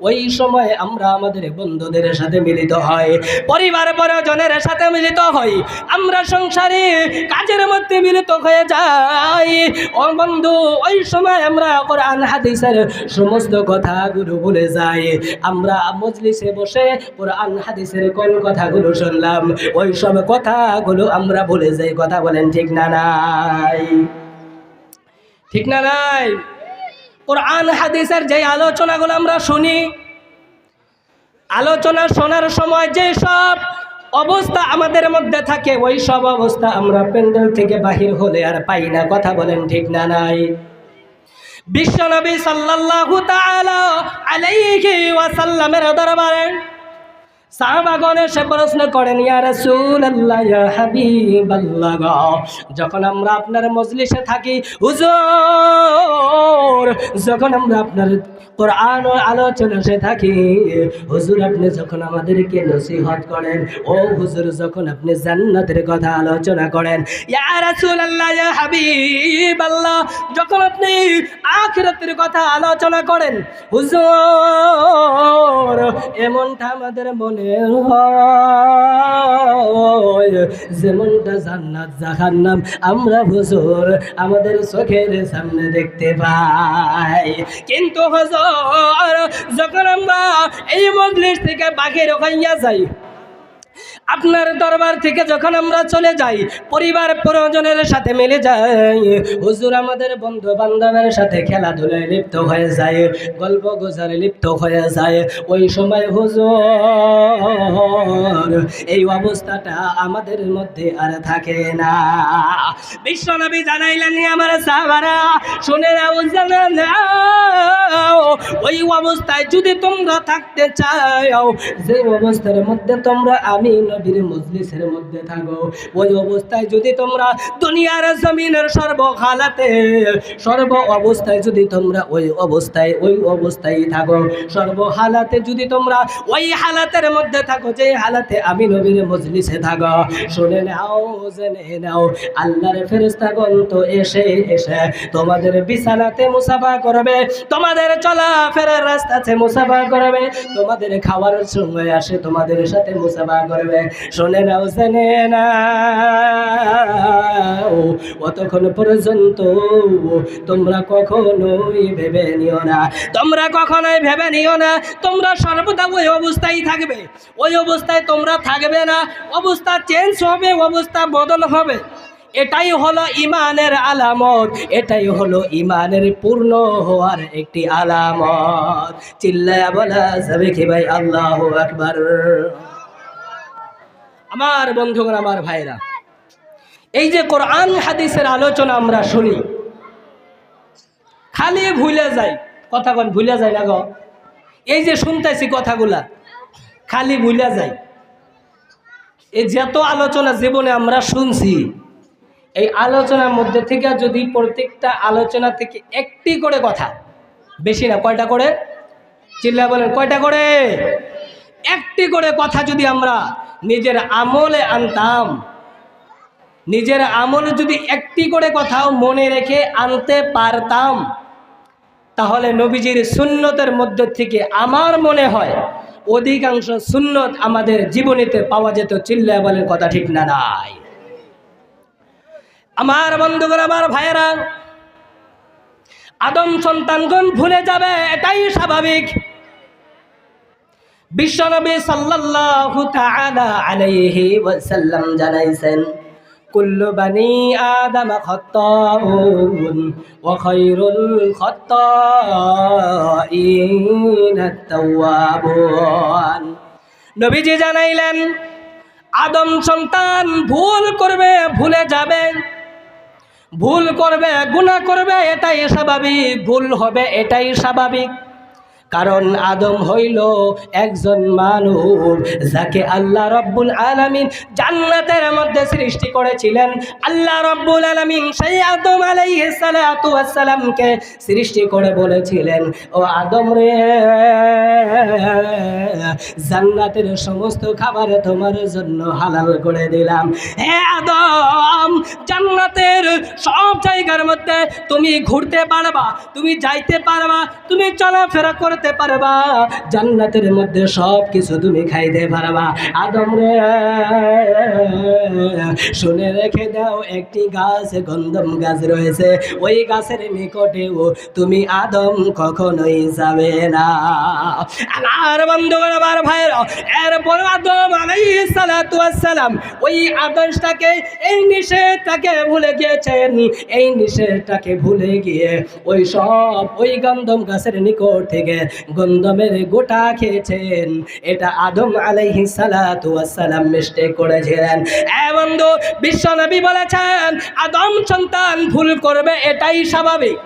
ওই সময় আমরা আমাদের বন্ধুদের সাথে মিলিত হই, পরিবার পরিজনের সাথে মিলিত হই, আমরা সংসারে কাজের মধ্যে মিলিত হয়ে যাই। ও বন্ধু, ওই সময় আমরা কোরআন হাদিসের সমস্ত কথাগুলো ভুলে যাই। আমরা মজলিসে বসে কোরআন হাদিসের কোন কথাগুলো শুনলাম, ওই সব কথাগুলো আমরা ভুলে যাই। কথা বলেন ঠিক না নাই? ঠিক না নাই? কোরআন হাদিসের যে আলোচনাগুলো আমরা শুনি, আলোচনা শোনার সময় যে সব অবস্থা আমাদের মধ্যে থাকে, ওই সব অবস্থা আমরা প্যান্ডেল থেকে বাহির হলে আর পাই না। কথা বলেন ঠিক না নাই? বিশ্বনবী সাল্লাল্লাহু তাআলা আলাইহি ওয়াসাল্লামের দরবারে সাহাবাগণ এসে প্রশ্ন করেন, ইয়া রাসূলুল্লাহ, ইয়া হাবিবাল্লাহ, যখন আমরা আপনার মজলিসে থাকি হুজুর, যখন আমরা আপনার কোরআন ও আলোচনাতে থাকি হুজুর, আপনি যখন আমাদেরকে নসিহত করেন, ও হুজুর যখন আপনি জান্নাতের কথা আলোচনা করেন, ইয়া রাসূলুল্লাহ, ইয়া হাবিবাল্লাহ, যখন আপনি আখিরাতের কথা আলোচনা করেন হুজুর, এমনটা আমাদের মনে হয় যেমনটা জান্নাত জাহান্নাম আমরা হুজুর আমাদের চোখের সামনে দেখতে পাই। কিন্তু হুজুর, যখন আমরা এই মজলিস থেকে বাহির হইয়া যাই, আপনার দরবার থেকে যখন আমরা চলে যাই, পরিবার পরিজনের সাথে মিলে যাই, হুজুর আমাদের বন্ধু বান্ধবের সাথে খেলাধুলায় লিপ্ত হয়ে যায়, গল্প গুজরে লিপ্ত হয়ে যায়, ওই সময় হুজুর এই অবস্থাটা আমাদের মধ্যে আর থাকে না। বিশ্বনবী জানাইলেন, আমার সাহাবারা শুনে নাও, জানা নাও, ওই অবস্থায় যদি তোমরা থাকতে চাও, যে অবস্থার মধ্যে তোমরা আমি নবীর মজলিসের মধ্যে থাকো, ওই অবস্থায় যদি তোমরা দুনিয়ার জমিনের সর্বহালাতে সর্ব অবস্থায় যদি তোমরা ওই অবস্থায় থাকো, সর্বহালাতে যদি তোমরা ওই হালাতের মধ্যে থাকো যে হালাতে আমি নবীর মজলিসে থাকো, শুনে নাও, জেনে নাও, আল্লাহর ফেরেশতাগণ তো এসে তোমাদের বিছানাতে মুসাফা করবে, তোমাদের চলাফেরার রাস্তাতে মুসাফা করবে, তোমাদের খাওয়ার সময় আসে তোমাদের সাথে মুসাফা করবে। শুনে নাও, জেনে নাও, অতক্ষণ পর্যন্ত তোমরা কখনোই ভেবে নিও না, তোমরা সর্বদা ওই অবস্থায় থাকবে, ওই অবস্থায় তোমরা থাকবে না, অবস্থা চেঞ্জ হবে, অবস্থা বদল হবে। এটাই হলো ইমানের আলামত, এটাই হলো ইমানের পূর্ণ হওয়ার একটি আলামত। চিল্লায়া বলা যাবে কি ভাই আল্লাহু আকবার? আমার বন্ধুগণ, আমার ভাইরা, এই যে কোরআন হাদিসের আলোচনা আমরা শুনি, খালি ভুলে যাই, কথাগণ ভুলে যায় না গো, এই যে শুনতেছি কথাগুলা খালি ভুলে যাই। এই যত আলোচনা জীবনে আমরা শুনছি, এই আলোচনার মধ্যে থেকে যদি প্রত্যেকটা আলোচনা থেকে একটি করে কথা, বেশি না, কয়টা করে? চিল্লা বলেন, কয়টা করে? একটি করে কথা যদি আমরা নিজের আমলে আনতাম, নিজের আমলে যদি একটি করে কথাও মনে রেখে আনতে পারতাম, তাহলে নবীজির সুন্নতের মধ্যে থেকে আমার মনে হয় অধিকাংশ সুন্নত আমাদের জীবনীতে পাওয়া যেত। চিল্লা বলেন, কথা ঠিক না নাই? আমার বন্ধুগণ, আমার ভাইয়েরা, আদম সন্তানগণ ভুলে যাবে, এটাই স্বাভাবিক। বিশ্বনবী সাল্লাল্লাহু তাআলা আলাইহি ওয়াসাল্লাম জানাইছেন, কুল্লু বানি আদম খাত্তাউন ওয়া খায়রুল খাত্তাইনা আত-তাওয়াবুন। নবীজি জানাইলেন, আদম সন্তান ভুল করবে, ভুলে যাবে, ভুল করবে, গুনাহ করবে, এটাই স্বাভাবিক, ভুল হবে, এটাই স্বাভাবিক। কারণ আদম হইল একজন মানুষ যাকে আল্লাহ রব্বুল আলামিন জান্নাতের মধ্যে সৃষ্টি করেছিলেন। আল্লাহ রব্বুল আলামিন সেই আদম আলাইহিস সালাতু ওয়াস সালামকে সৃষ্টি করে বলেছিলেন, ও আদম রে, জান্নাতের সমস্ত খাবার তোমার জন্য হালাল করে দিলাম। হে আদম, জান্নাতের সব জায়গার মধ্যে তুমি ঘুরতে পারবা, তুমি যাইতে পারবা, তুমি চলাফেরা করতে পারবা, জান্নাতের মধ্যে সব কিছু তুমি খাইতে পারবা। আদম রে, শুনে রেখে দাও, একটি গাছ, গন্ধম গাছ রয়েছে, ওই গাছের নিকটেও তুমি আদম কখনোই যাবে না। আমার বন্ধুগণ, আমার ভাইরা, এরপর আদম আলাইহিস সালাতু ওয়াস সালাম ওই আদর্শটাকে, এই নিষেধটাকে ভুলে গিয়েছেন। এই নিষেধটাকে ভুলে গিয়ে ওই গন্ধম গাছের নিকট থেকে গন্ধমের গোটা খেয়েছেন। এটা আদম আলাইহিস সালাতু ওয়াস সালাম মিস্টেক করেছিলেন। বন্ধু, বিশ্বনবী বলেছেন, আদম সন্তান ভুল করবে, এটাই স্বাভাবিক।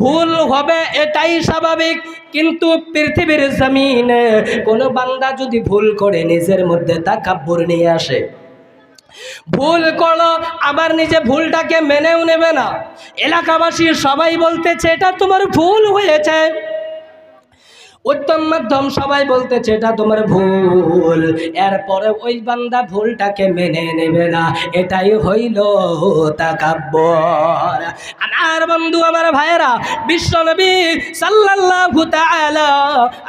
ভুল হবে এটাই স্বাভাবিক, কিন্তু পৃথিবীর জমিনে কোনো বান্দা যদি ভুল করে নিজের মধ্যে তাকাব্বুর নিয়ে আসে, ভুল করলো আবার নিজে ভুলটাকে মেনেও নেবে না, এলাকাবাসী সবাই বলতেছে এটা তোমার ভুল হয়েছে, উত্তম মাধ্যম সবাই বলতেছে এটা তোমার ভুল, এরপরে ওই বান্দা ভুলটাকে মেনে নেবে না, এটাই হইল তাকাব্বুর। আমার বন্ধু, আমার ভাইয়েরা, বিশ্বনবী সাল্লাল্লাহু তাআলা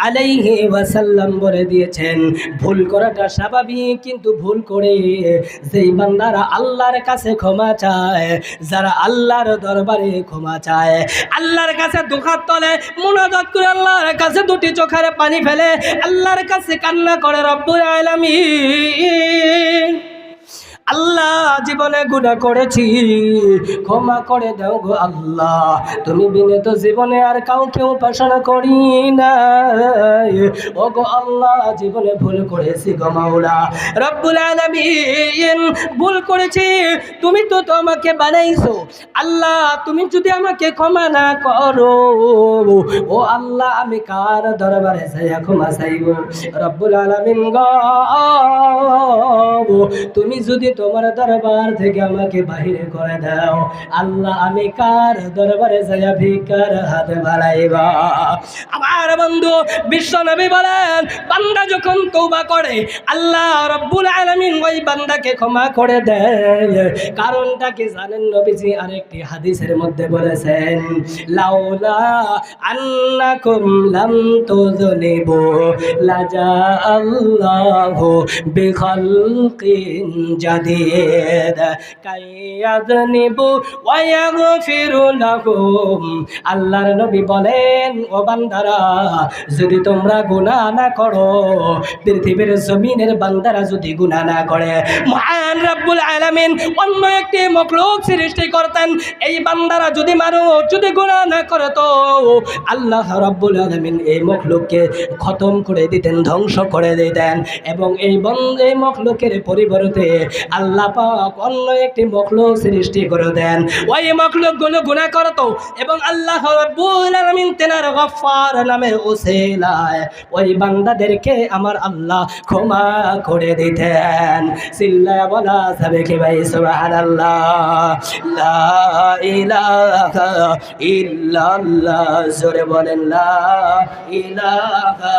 আলাইহি ওয়াসাল্লাম বলে দিয়েছেন ভুল করাটা স্বাভাবিক, কিন্তু ভুল করে যেই বান্দারা আল্লাহর কাছে ক্ষমা চায়, যারা আল্লাহর দরবারে ক্ষমা চায়, আল্লাহর কাছে দুহাত তোলে, মুনাজাত করে আল্লাহর কাছে দুটি চোখের পানি ফেলে আল্লাহর কাছে কান্না করে, রব্বুল আলামিন আল্লাহ জীবনে গুনাহ করেছি, ক্ষমা করে দাও গো আল্লাহ, তুমি বিনে তো জীবনে আর কাউকে উপাসনা করি না, ও গো আল্লাহ জীবনে ভুল করেছি গো মাওলা রব্বুল আলামিন, ভুল করেছি, তুমি তো আমাকে বানাইছো আল্লাহ, তুমি যদি আমাকে ক্ষমা না করো, ও আল্লাহ আমি কার দরবারে যাইয়া ক্ষমা চাইব? রব্বুল আলামিন গো, তুমি যদি তোমার দরবার থেকে আমাকে বাহিরে করে দাও, আল্লাহ আমি কার দরবারে যাইয়া ভিক্ষার হাত বাড়াইবা? আমার বন্ধু বিশ্বনবী বলেন বান্দা যখন তওবা করে আল্লাহ রব্বুল আলামিন ওই বান্দাকে ক্ষমা করে দেয়। কারণটা কি জানেন? নবীজি আরেকটি হাদিসের মধ্যে বলেছেন, লাউলা আন্নাকুম লাম তুযনিবু লাজা আল্লাহু বিখালকিন জাদীদ কাইয়াযনিবু ওয়া ইয়াগফিরু লাহুম। আল্লাহর নবী বলেন, ও বান্দারা, যদি তোমরা গুনাহ না করো, পৃথিবীর জমিনের বান্দারা যদি গুনাহ না করে, মহান রব্বুল আলামিন অন্য একটি মখলুক সৃষ্টি করতেন, এই বান্দারা যদি মানুষ যদি গুনাহ না করে তো আল্লাহ রব্বুল আলামিন এই মখলুককে খতম করে দিতেন, ধ্বংস করে দিতেন, এবং এই মখলুকের পরিবর্তে আল্লাহ পাক অন্য একটি মখলুক সৃষ্টি করে দেন, ওই মখলুকগুলো গুনাহ করতো এবং আল্লাহ রব্বুল আলামিন তেনার গফফার নামের ওসিলায় ওই বান্দাদেরকে আমার আল্লাহ ক্ষমা করে দিতেন। চিল্লায়া বলা যাবে কি ভাই সুবহানাল্লাহ? লা ইলাহা ইল্লাল্লাহ, জোরে বলেন লা ইলাহা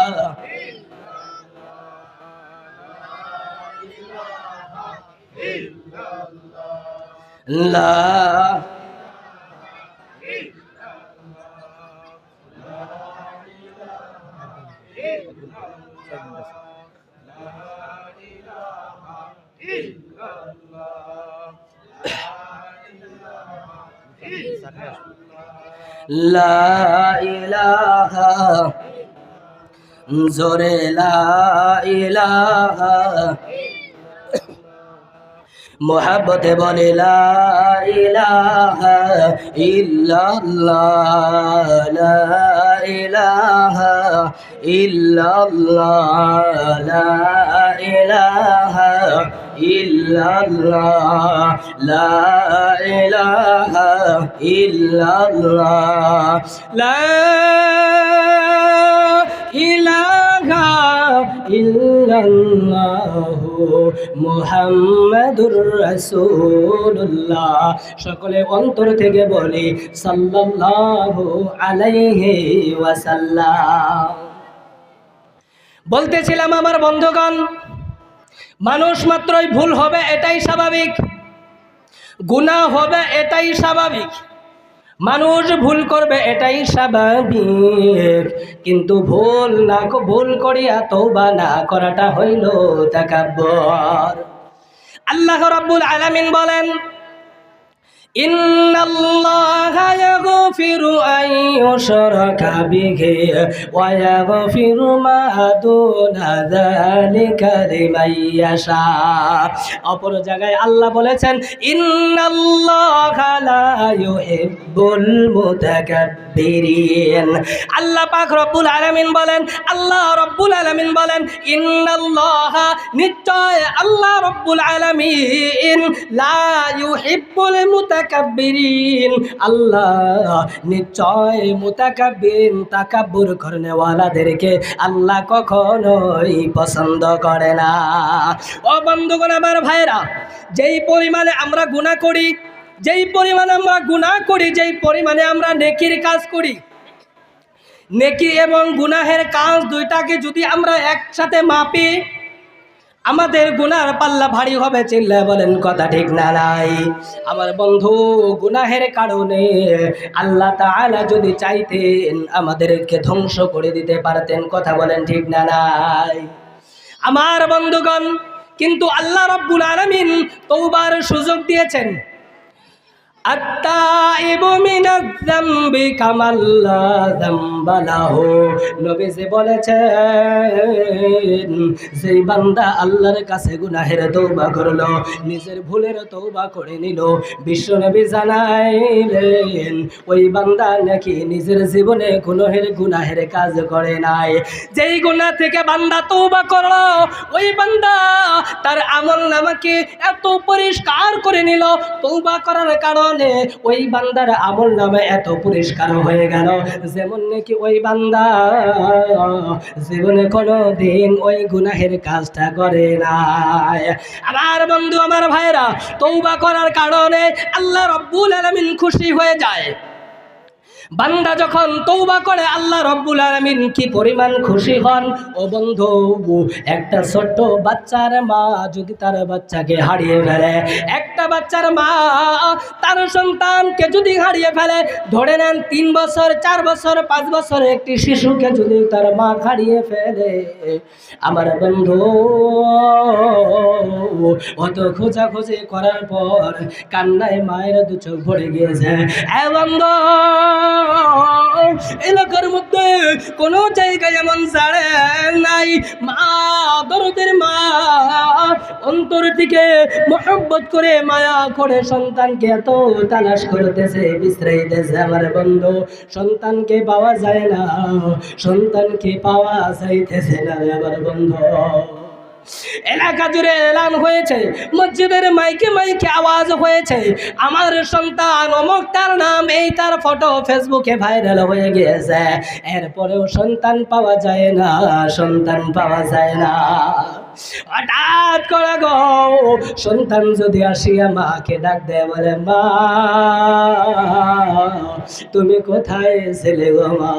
লা লা ইলাহা, জোরে লা ইলাহা, মোহাব্বতে বলে লা ইলাহা ইল্লাল্লাহ, লা ইলাহা ইল্লাল্লাহ, লা ইলাহা ইল্লাল্লাহ, লা ইলাহা ইল্লাল্লাহ, লা ইলাহা ইল্লাল্লাহু মুহাম্মাদুর রাসূলুল্লাহ। সকলে অন্তর থেকে বলি সাল্লাল্লাহু আলাইহি ওয়াসাল্লাম। বলতেছিলাম আমার বন্ধুগণ, মানুষ মাত্রই ভুল হবে এটাই স্বাভাবিক, গুনাহ হবে এটাই স্বাভাবিক, মানুষ ভুল করবে এটাই স্বাভাবিক, কিন্তু ভুল করিয়া তওবা না করাটা হইল তাকাব্বুর। আল্লাহ রাব্বুল আলামিন বলেন, ইন্নাল্লাহা ইয়াগফিরু আন ইউশরাকা বিহি ওয়া ইয়াগফিরু মা দুনা যালিকা লিমান ইয়াশা। অপর জায়গায় আল্লাহ বলেছেন, ইন্নাল্লাহা লা ইউহিব্বুল মুতাকাব্বিরিন। আল্লাহ পাক রব্বুল আলামিন বলেন, আল্লাহ রব্বুল আলামিন বলেন, ইন্নাল্লাহা, নিশ্চয় আল্লাহ রব্বুল আলামিন, লা ইউহিব্বু ইউহিব্বুল মুতাকাব্বিরিন, আল্লাহ নিশ্চয় মুতাকাব্বির তাকাব্বুর করনেওয়ালাদেরকে আল্লাহ কখনোই পছন্দ করে না। ও বন্ধুগণ, আমার ভাইরা, যেই পরিমাণে আমরা গুনাহ করি, যেই পরিমাণে আমরা নেকির কাজ করি, নেকি এবং গুনাহের কাজ দুইটাকে যদি আমরা একসাথে মাপি, আমাদের গুনার পাল্লা ভারী হবে। চিল্লায় বলেন কথা ঠিক না নাই? আমার বন্ধু, গুনাহের কারণে আল্লাহ তাআলা যদি চাইতেন আমাদেরকে ধ্বংস করে দিতে পারতেন। কথা বলেন ঠিক না নাই? আমার বন্ধুগণ, কিন্তু আল্লাহ রাব্বুল আলামিন তওবার সুযোগ দিয়েছেন। আত্তাইবু মিনাজ যামবি কামাল্লা যামবা লাহু, নবীজি বলেছেন, যেই বান্দা আল্লাহর কাছে গুনাহের তওবা করলো, নিজের ভুলের তওবা করে নিল, বিশ্বনবী জানাইলেন ওই বান্দা নাকি নিজের জীবনে গুনাহের কাজ করে নাই। যেই গুনাহ থেকে বান্দা তওবা করলো, ওই বান্দা তার আমলনামাকে এত পরিষ্কার করে নিল, তওবা করার কারণে ওই বান্দার আমলনামা এত পরিষ্কার হয়ে গেল, যেমন নাকি ওই বান্দা জীবনে কোনোদিন ওই গুনাহের কাজটা করে নাই। আমার বন্ধু, আমার ভাইরা, তওবা করার কারণে আল্লাহ রাব্বুল আলামিন খুশি হয়ে যায়। বান্দা যখন তওবা করে আল্লাহ রাব্বুল আলামিন কি পরিমাণ খুশি হন। ও বন্ধু, একটা ছোট্ট বাচ্চার মা যদি তার বাচ্চাকে হারিয়ে ফেলে, একটা বাচ্চার মা তার সন্তানকে যদি হারিয়ে ফেলে, ধরে নেন 3 বছর 4 বছর 5 বছরের একটি শিশুকে যদি তার মা হারিয়ে ফেলে, আমার বন্ধু, অত খোঁজাখুঁজি করার পর কান্নায় মায়ের দু চোখ ভরে গিয়েছে। বন্ধু, এলাকার মধ্যে কোনো জায়গায় এমন ছাড়ে নাই, মা, দরদের মা, অন্তর থেকে মহব্বত করে মায়া করে সন্তানকে এত তালাশ করতেছে, বিশ্রাইতেছে। আমার বন্ধু, সন্তানকে পাওয়া যায় না, সন্তানকে পাওয়া যাইতেছে না। আমার বন্ধু, এলাকা জুড়ে এলান হয়েছে, মসজিদের মাইকে মাইকে আওয়াজ হয়েছে, আমার সন্তান অমুক, তার নাম এই, তার ফটো ফেসবুকে ভাইরাল হয়ে গিয়েছে। এরপরেও সন্তান পাওয়া যায় না, সন্তান পাওয়া যায় না। হঠাৎ করে গো সন্তান যদি আসিয়া মাকে ডাক দেয়, বলে, মা তুমি কোথায় ছিলে গো মা?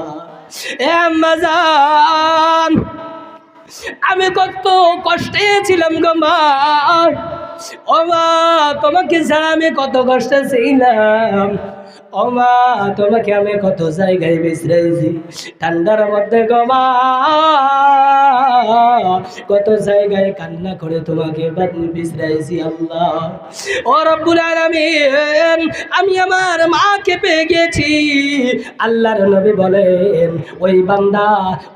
এ আম্মা জান, আমি কত কষ্টে ছিলাম গো মা। ও মা, তোমাকে ছাড়া আমি কত কষ্টে ছিলাম। ও মা, তোমাকে আমি কত জায়গায় বিশ্রাইছি, ঠান্ডার মধ্যে গো মা, কত জায়গায় কান্না করে তোমাকে বিশ্রাইছি। আল্লাহ, ও রব্বুল আলামিন, আমি আমার মাকে পেয়ে গেছি। আল্লাহর নবী বলেন, ওই বান্দা,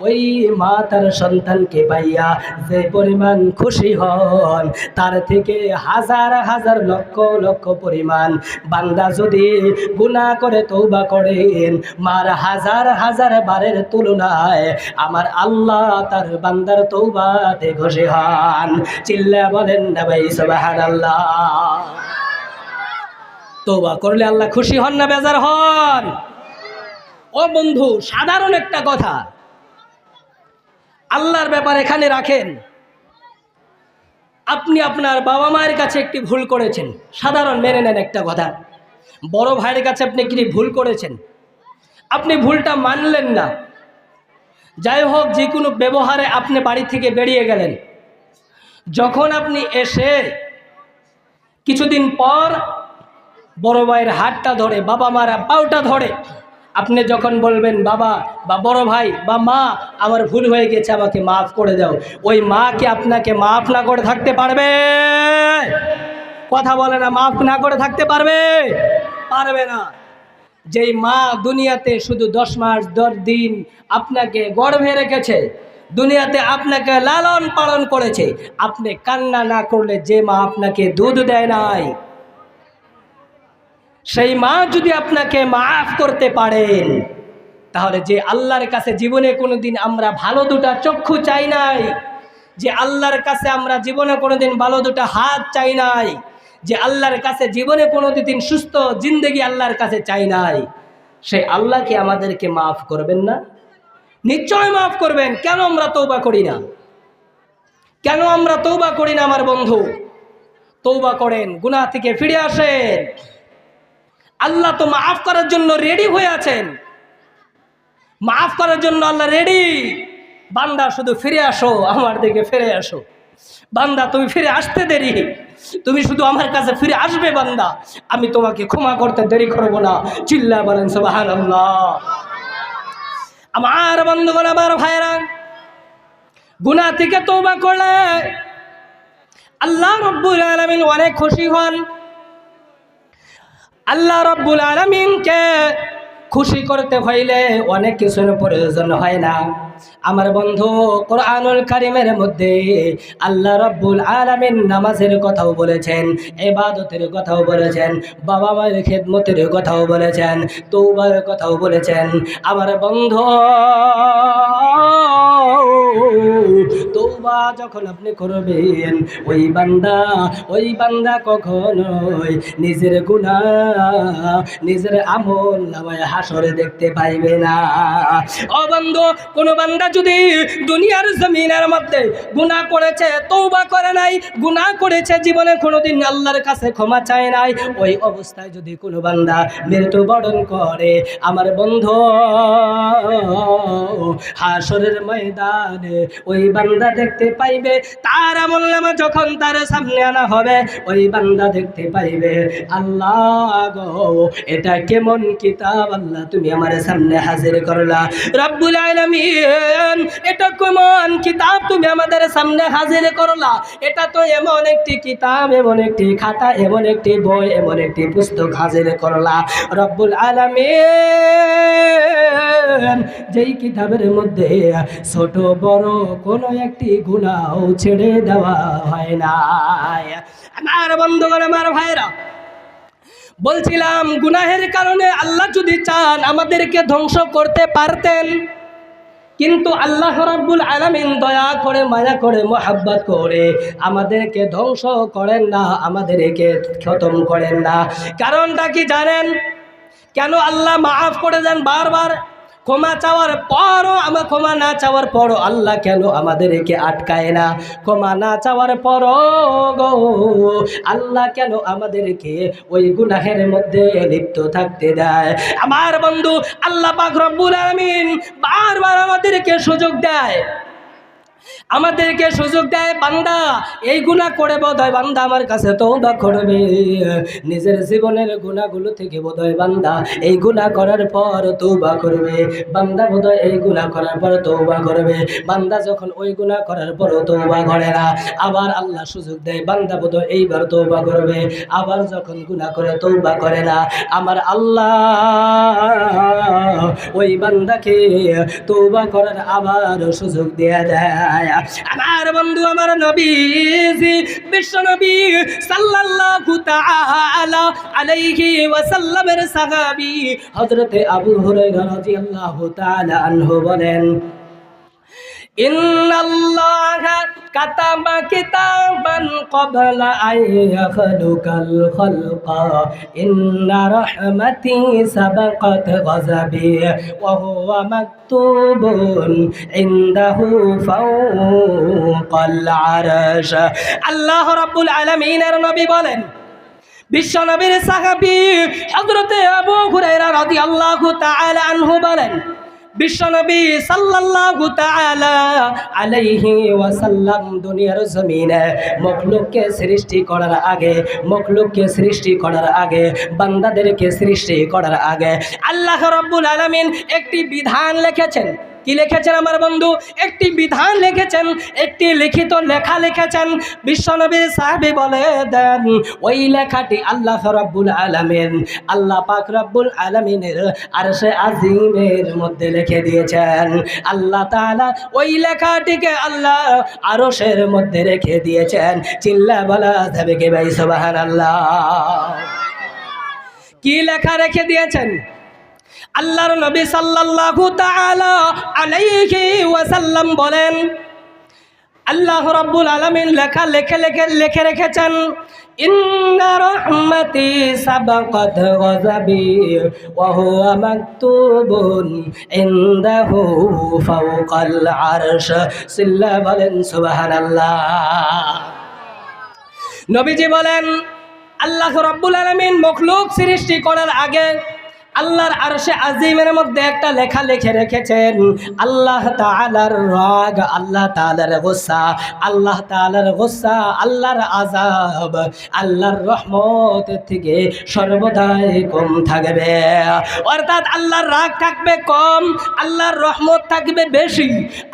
ওই মা তার সন্তানকে পাইয়া যে পরিমাণ খুশি হন, তার থেকে হাজার হাজার লক্ষ লক্ষ পরিমাণ বান্দা যদি গুনাহ করে তওবা করেন, মার হাজার হাজার বারের তুলনায় আমার আল্লাহ তার বান্দার তওবাতে খুশি হন। চিল্লা বলেন না ভাই সুবহানাল্লাহ। তওবা করলে আল্লাহ খুশি হন না বেজার হন? ও বন্ধু, সাধারণ একটা কথা আল্লাহর ব্যাপার এখানে রাখেন। আপনি আপনার বাবা মায়ের কাছে একটি ভুল করেছেন, সাধারণ মেনে নেন একটা কথা। বড় ভাইয়ের কাছে আপনি কি ভুল করেছেন, আপনি ভুলটা মানলেন না, যাই হোক, যে কোনো ব্যবহারে আপনি বাড়ি থেকে বেরিয়ে গেলেন। যখন আপনি এসে কিছুদিন পর বড় ভাইয়ের হাতটা ধরে, বাবা মার পাউটা ধরে আপনি যখন বলবেন, বাবা বা বড় ভাই বা মা, আমার ভুল হয়ে গেছে, আমাকে মাফ করে দাও, ওই মা কি আপনাকে মাফ না করে থাকতে পারবে? কথা বলে না, মাফ না করে থাকতে পারবে? পারবে না। যেই মা দুনিয়াতে শুধু 10 মাস 10 দিন আপনাকে গর্ভে রেখেছে, দুনিয়াতে আপনাকে লালন পালন করেছে, আপনি কান্না না করলে যে মা আপনাকে দুধ দেয় নাই, সেই মা যদি আপনাকে মাফ করতে পারেন, তাহলে যে আল্লাহর কাছে জীবনে কোনোদিন আমরা ভালো দুটা চক্ষু চাই নাই, যে আল্লাহর কাছে আমরা জীবনে কোনোদিন ভালো দুটা হাত চাই নাই, যে আল্লাহর কাছে জীবনে কোনোদিন সুস্থ জিন্দেগি আল্লাহর কাছে চাই নাই, সেই আল্লাহ কি আমাদেরকে মাফ করবেন না? নিশ্চয় মাফ করবেন। কেন আমরা তওবা করি না? কেন আমরা তওবা করি না? আমার বন্ধু, তওবা করেন, গুনাহ থেকে ফিরে আসেন। আল্লাহ তো মাফ করার জন্য রেডি হয়ে আছেন, মাফ করার জন্য আল্লাহ রেডি। বান্দা শুধু ফিরে আসো, আমার দিকে ফিরে আসো। বান্দা তুমি ফিরে আসতে দেরি, তুমি শুধু আমার কাছে ফিরে আসবে বান্দা, আমি তোমাকে ক্ষমা করতে দেরি করব না। চিল্লা বলেন সুবহানাল্লাহ। আমার বন্ধুগণ, আমার ভাইরা, গুনাহ থেকে তওবা করলে আল্লাহ রাব্বুল আলামিন অনেক খুশি হন। আল্লাহ রাব্বুল আলামিনকে খুশি করতে হইলে অনেক কিছুর প্রয়োজন হয় না। আমার বন্ধু, কোরআনুল কারীমের মধ্যে আল্লাহ রাব্বুল আলামিন নামাজের কথাও বলেছেন, ইবাদতের কথাও বলেছেন, বাবা মায়ের খেদমতের কথাও বলেছেন, তওবার কথাও বলেছেন। আমার বন্ধু, তওবা যখন আপনি করবেন, ওই বান্দা কখনোই নিজের গুনাহ, নিজের আমল নামায় হাসরে দেখতে পাইবে না। ও বন্ধু, কোন বান্দা যদি দুনিয়ার জমিনের মধ্যে গুনাহ করেছে, তওবা করে নাই, গুনাহ করেছে, জীবনে কোনোদিন আল্লাহর কাছে ক্ষমা চায় নাই, ওই অবস্থায় যদি কোনো বান্দা মৃত্যুবরণ করে, আমার বন্ধু, হাসরের ময়দানে ওই বান্দা দেখতে পাইবে, তার আমলনামা যখন তার সামনে আনা হবে, ওই বান্দা দেখতে পাইবে, আল্লাহ গো, এটা কেমন কিতাব আল্লাহ তুমি আমার সামনে হাজির করলা। রব্বুল আলামিন, এটা কেমন কিতাব তুমি আমাদের সামনে হাজির করলা। এটা তো এমন একটি কিতাব, এমন একটি খাতা, এমন একটি বই, এমন একটি পুস্তক হাজির করলা রব্বুল আলামিন, যেই কিতাবের মধ্যে ছোট বড় কোনো একটি গুনাহ ছেড়ে দেওয়া হয় না। আমার বন্ধুগণ, আমার ভাইরা, বলছিলাম গুনাহের কারণে আল্লাহ যদি চান আমাদেরকে ধ্বংস করতে পারতেন, কিন্তু আল্লাহ রাব্বুল আলামিন দয়া করে, মায়া করে, মোহাব্বত করে আমাদেরকে ধ্বংস করেন না, আমাদেরকে খতম করেন না। কারণটা কি জানেন? কেন আল্লাহ মাফ করে দেন বারবার? ক্ষমা চাওয়ার পরও, ক্ষমা না চাওয়ার পরও আল্লাহ কেন আমাদেরকে আটকায় না? ক্ষমা না চাওয়ার পরও গো আল্লাহ কেন আমাদেরকে ওই গুনাহের মধ্যে লিপ্ত থাকতে দেয়? আমার বন্ধু, আল্লাহ পাক রব্বুল আলামিন বারবার আমাদেরকে সুযোগ দেয়, আমাদেরকে সুযোগ দেয়। বান্দা এই গুনাহ করে বোধহয় বান্দা আমার কাছে তওবা করবে, নিজের জীবনের গুনাহগুলো থেকে বোধহয় বান্দা এই গুনাহ করার পর তওবা করবে, বান্দা বোধহয় এই গুনাহ করার পর তওবা করবে। বান্দা যখন ওই গুনাহ করার পর তওবা করে না, আবার আল্লাহ সুযোগ দেয়, বান্দা বোধহয় এইবার তওবা করবে। আবার যখন গুনাহ করে তওবা করে না, আমার আল্লাহ ওই বান্দাকে তওবা করার আবার সুযোগ দেয়া দেয়। আমার বন্ধু, আমার নবীজি, বিশ্ব নবী সাল্লাল্লাহু তাআলা আলাইহি ওয়াসাল্লামের সাহাবী হযরতে আবু হুরায়রা রাদিয়াল্লাহু তাআলা আনহু বলেন, ইন্নাল্লাহা কাতাবা কিতাবান ক্বাবলা আন ইয়াখলুকাল খালকা ইন্না রাহমাতি সাবাকাত গাযাবি ওয়া হুয়া মাকতুবুন ইনদাহু ফাওকাল আরশ। আল্লাহ রাব্বুল আলামিনের নবী বলেন, বিশ্ব নবীর সাহাবী হযরতে আবু হুরায়রা রাদিয়াল্লাহু তাআলা আনহু বলেন, বিশ্বনবী সাল্লাল্লাহু তাআলা আলাইহি ওয়াসাল্লাম দুনিয়ার জমিনে মখলুককে সৃষ্টি করার আগে, বান্দাদেরকে সৃষ্টি করার আগে আল্লাহ রাব্বুল আলামিন একটি বিধান লিখেছেন। কি লিখেছেন আমার বন্ধু? একটি বিধান লিখেছেন, একটি লিখিত লেখা লিখেছেন। বিশ্বনবীর সাহাবী বলে দেন, ওই লেখাটি আল্লাহ রাব্বুল আলামিন, আল্লাহ পাক রাব্বুল আলামিনের আরশে আজিমের মধ্যে লিখে দিয়েছেন। আল্লাহ তাআলা ওই লেখাটিকে আল্লাহ আরশের মধ্যে রেখে দিয়েছেন। চিল্লা বলা যাবে কি ভাই সুবহানাল্লাহ? কি লেখা রেখে দিয়েছেন? আল্লাহর নবী সাল্লাল্লাহু তাআলা আলাইহি ওয়াসাল্লাম বলেন, আল্লাহ রাব্বুল আলামিন লেখে রেখেছেন, ইন্না রাহমাতি সাবাকাত গাযাবি ওয়া হুয়া মাকতুবুন ইনদাহু ফাওকাল আরশ। সিল্লা বলেন সুবহানাল্লাহ। নবীজি বলেন, আল্লাহ রাব্বুল আলামিন মখলুক সৃষ্টি করার আগে আল্লাহর আরশে আজিমের মধ্যে একটা লেখা লিখে রেখেছেন, আল্লাহ তাআলার রাগ, আল্লাহ তাআলার গুসা, আল্লাহ তাআলার গুসা, আল্লাহর আযাব, আল্লাহর রহমত থেকে সর্বদাই কম থাকবে। অর্থাৎ আল্লাহর রাগ থাকবে কম, আল্লাহর রহমত থাকবে বেশি।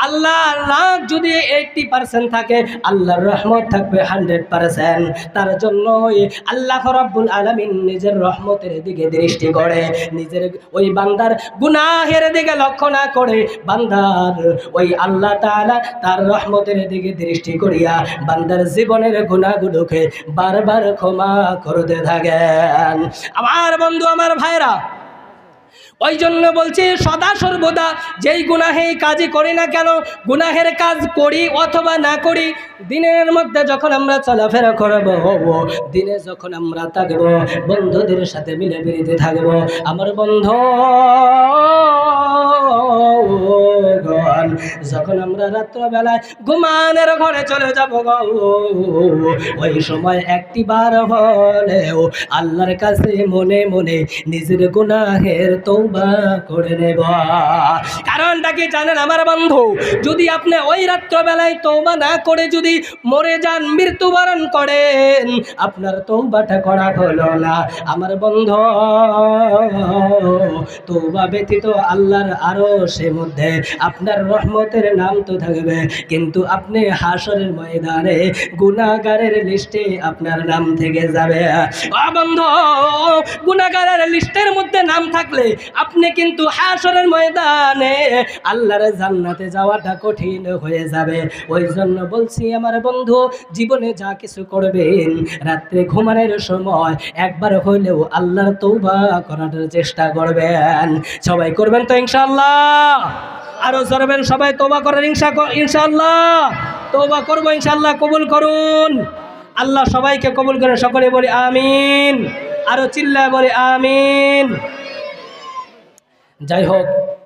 আল্লাহর রাগ যদি 80% থাকে, আল্লাহর রহমত থাকবে 100%। তার জন্যই আল্লাহ রাব্বুল আলামিন নিজের রহমতের দিকে দৃষ্টি করে, নিজের ওই বান্দার গুনাহের দিকে লক্ষ্য না করে বান্দার ওই আল্লাহ তাআলা তার রহমতের দিকে দৃষ্টি করিয়া বান্দার জীবনের গুনাহগুলোকে বারবার ক্ষমা করতে থাকেন। আমার বন্ধু, আমার ভাইরা, ওই জন্য বলছি সদা সর্বদা যেই গুনাহেই কাজই করি না কেন, গুনাহের কাজ করি অথবা না করি, দিনের মধ্যে যখন আমরা চলাফেরা করব, দিনে যখন আমরা থাকবো, বন্ধুদের সাথে মিলে মিলিতে থাকবো, আমার বন্ধু যখন আমরা রাত্রবেলায় ঘুমানোর ঘরে চলে যাব, ওই সময় একটি বার হলেও আল্লাহর কাছে মনে মনে নিজের গুনাহের তওবা করে নেব। কারণটা কি জানেন আমার বন্ধু? যদি আপনি ওই রাত্রবেলায় তওবা না করে যদি মরে যান, মৃত্যুবরণ করেন, আপনার তওবাটা করা হলো না। আমার বন্ধু, তওবা ব্যতীত আল্লাহর আরশের মধ্যে আপনার রহমতের নাম তো থাকবে, কিন্তু আপনি হাসরের ময়দানে গুনাহগারের লিস্টে আপনার নাম থেকে যাবে। ও বন্ধু, গুনাহগারের লিস্টের মধ্যে নাম থাকলে আপনি কিন্তু হাসরের ময়দানে আল্লাহর জান্নাতে যাওয়াটা কঠিন হয়ে যাবে। ওই জন্য বলছি আমার বন্ধু, জীবনে যা কিছু করবেন, রাত্রে ঘুমানোর সময় একবার হইলেও আল্লাহর তওবা করার চেষ্টা করবেন। সবাই করবেন তো ইনশাআল্লাহ? আরো জোরবেন সবাই তওবা করার ইনশাআল্লাহ। তওবা করব ইনশাআল্লাহ, কবুল করুন আল্লাহ, সবাইকে কবুল করেন। সকলে বলি আমিন, আরো চিল্লায় বলি আমিন। যাই হোক,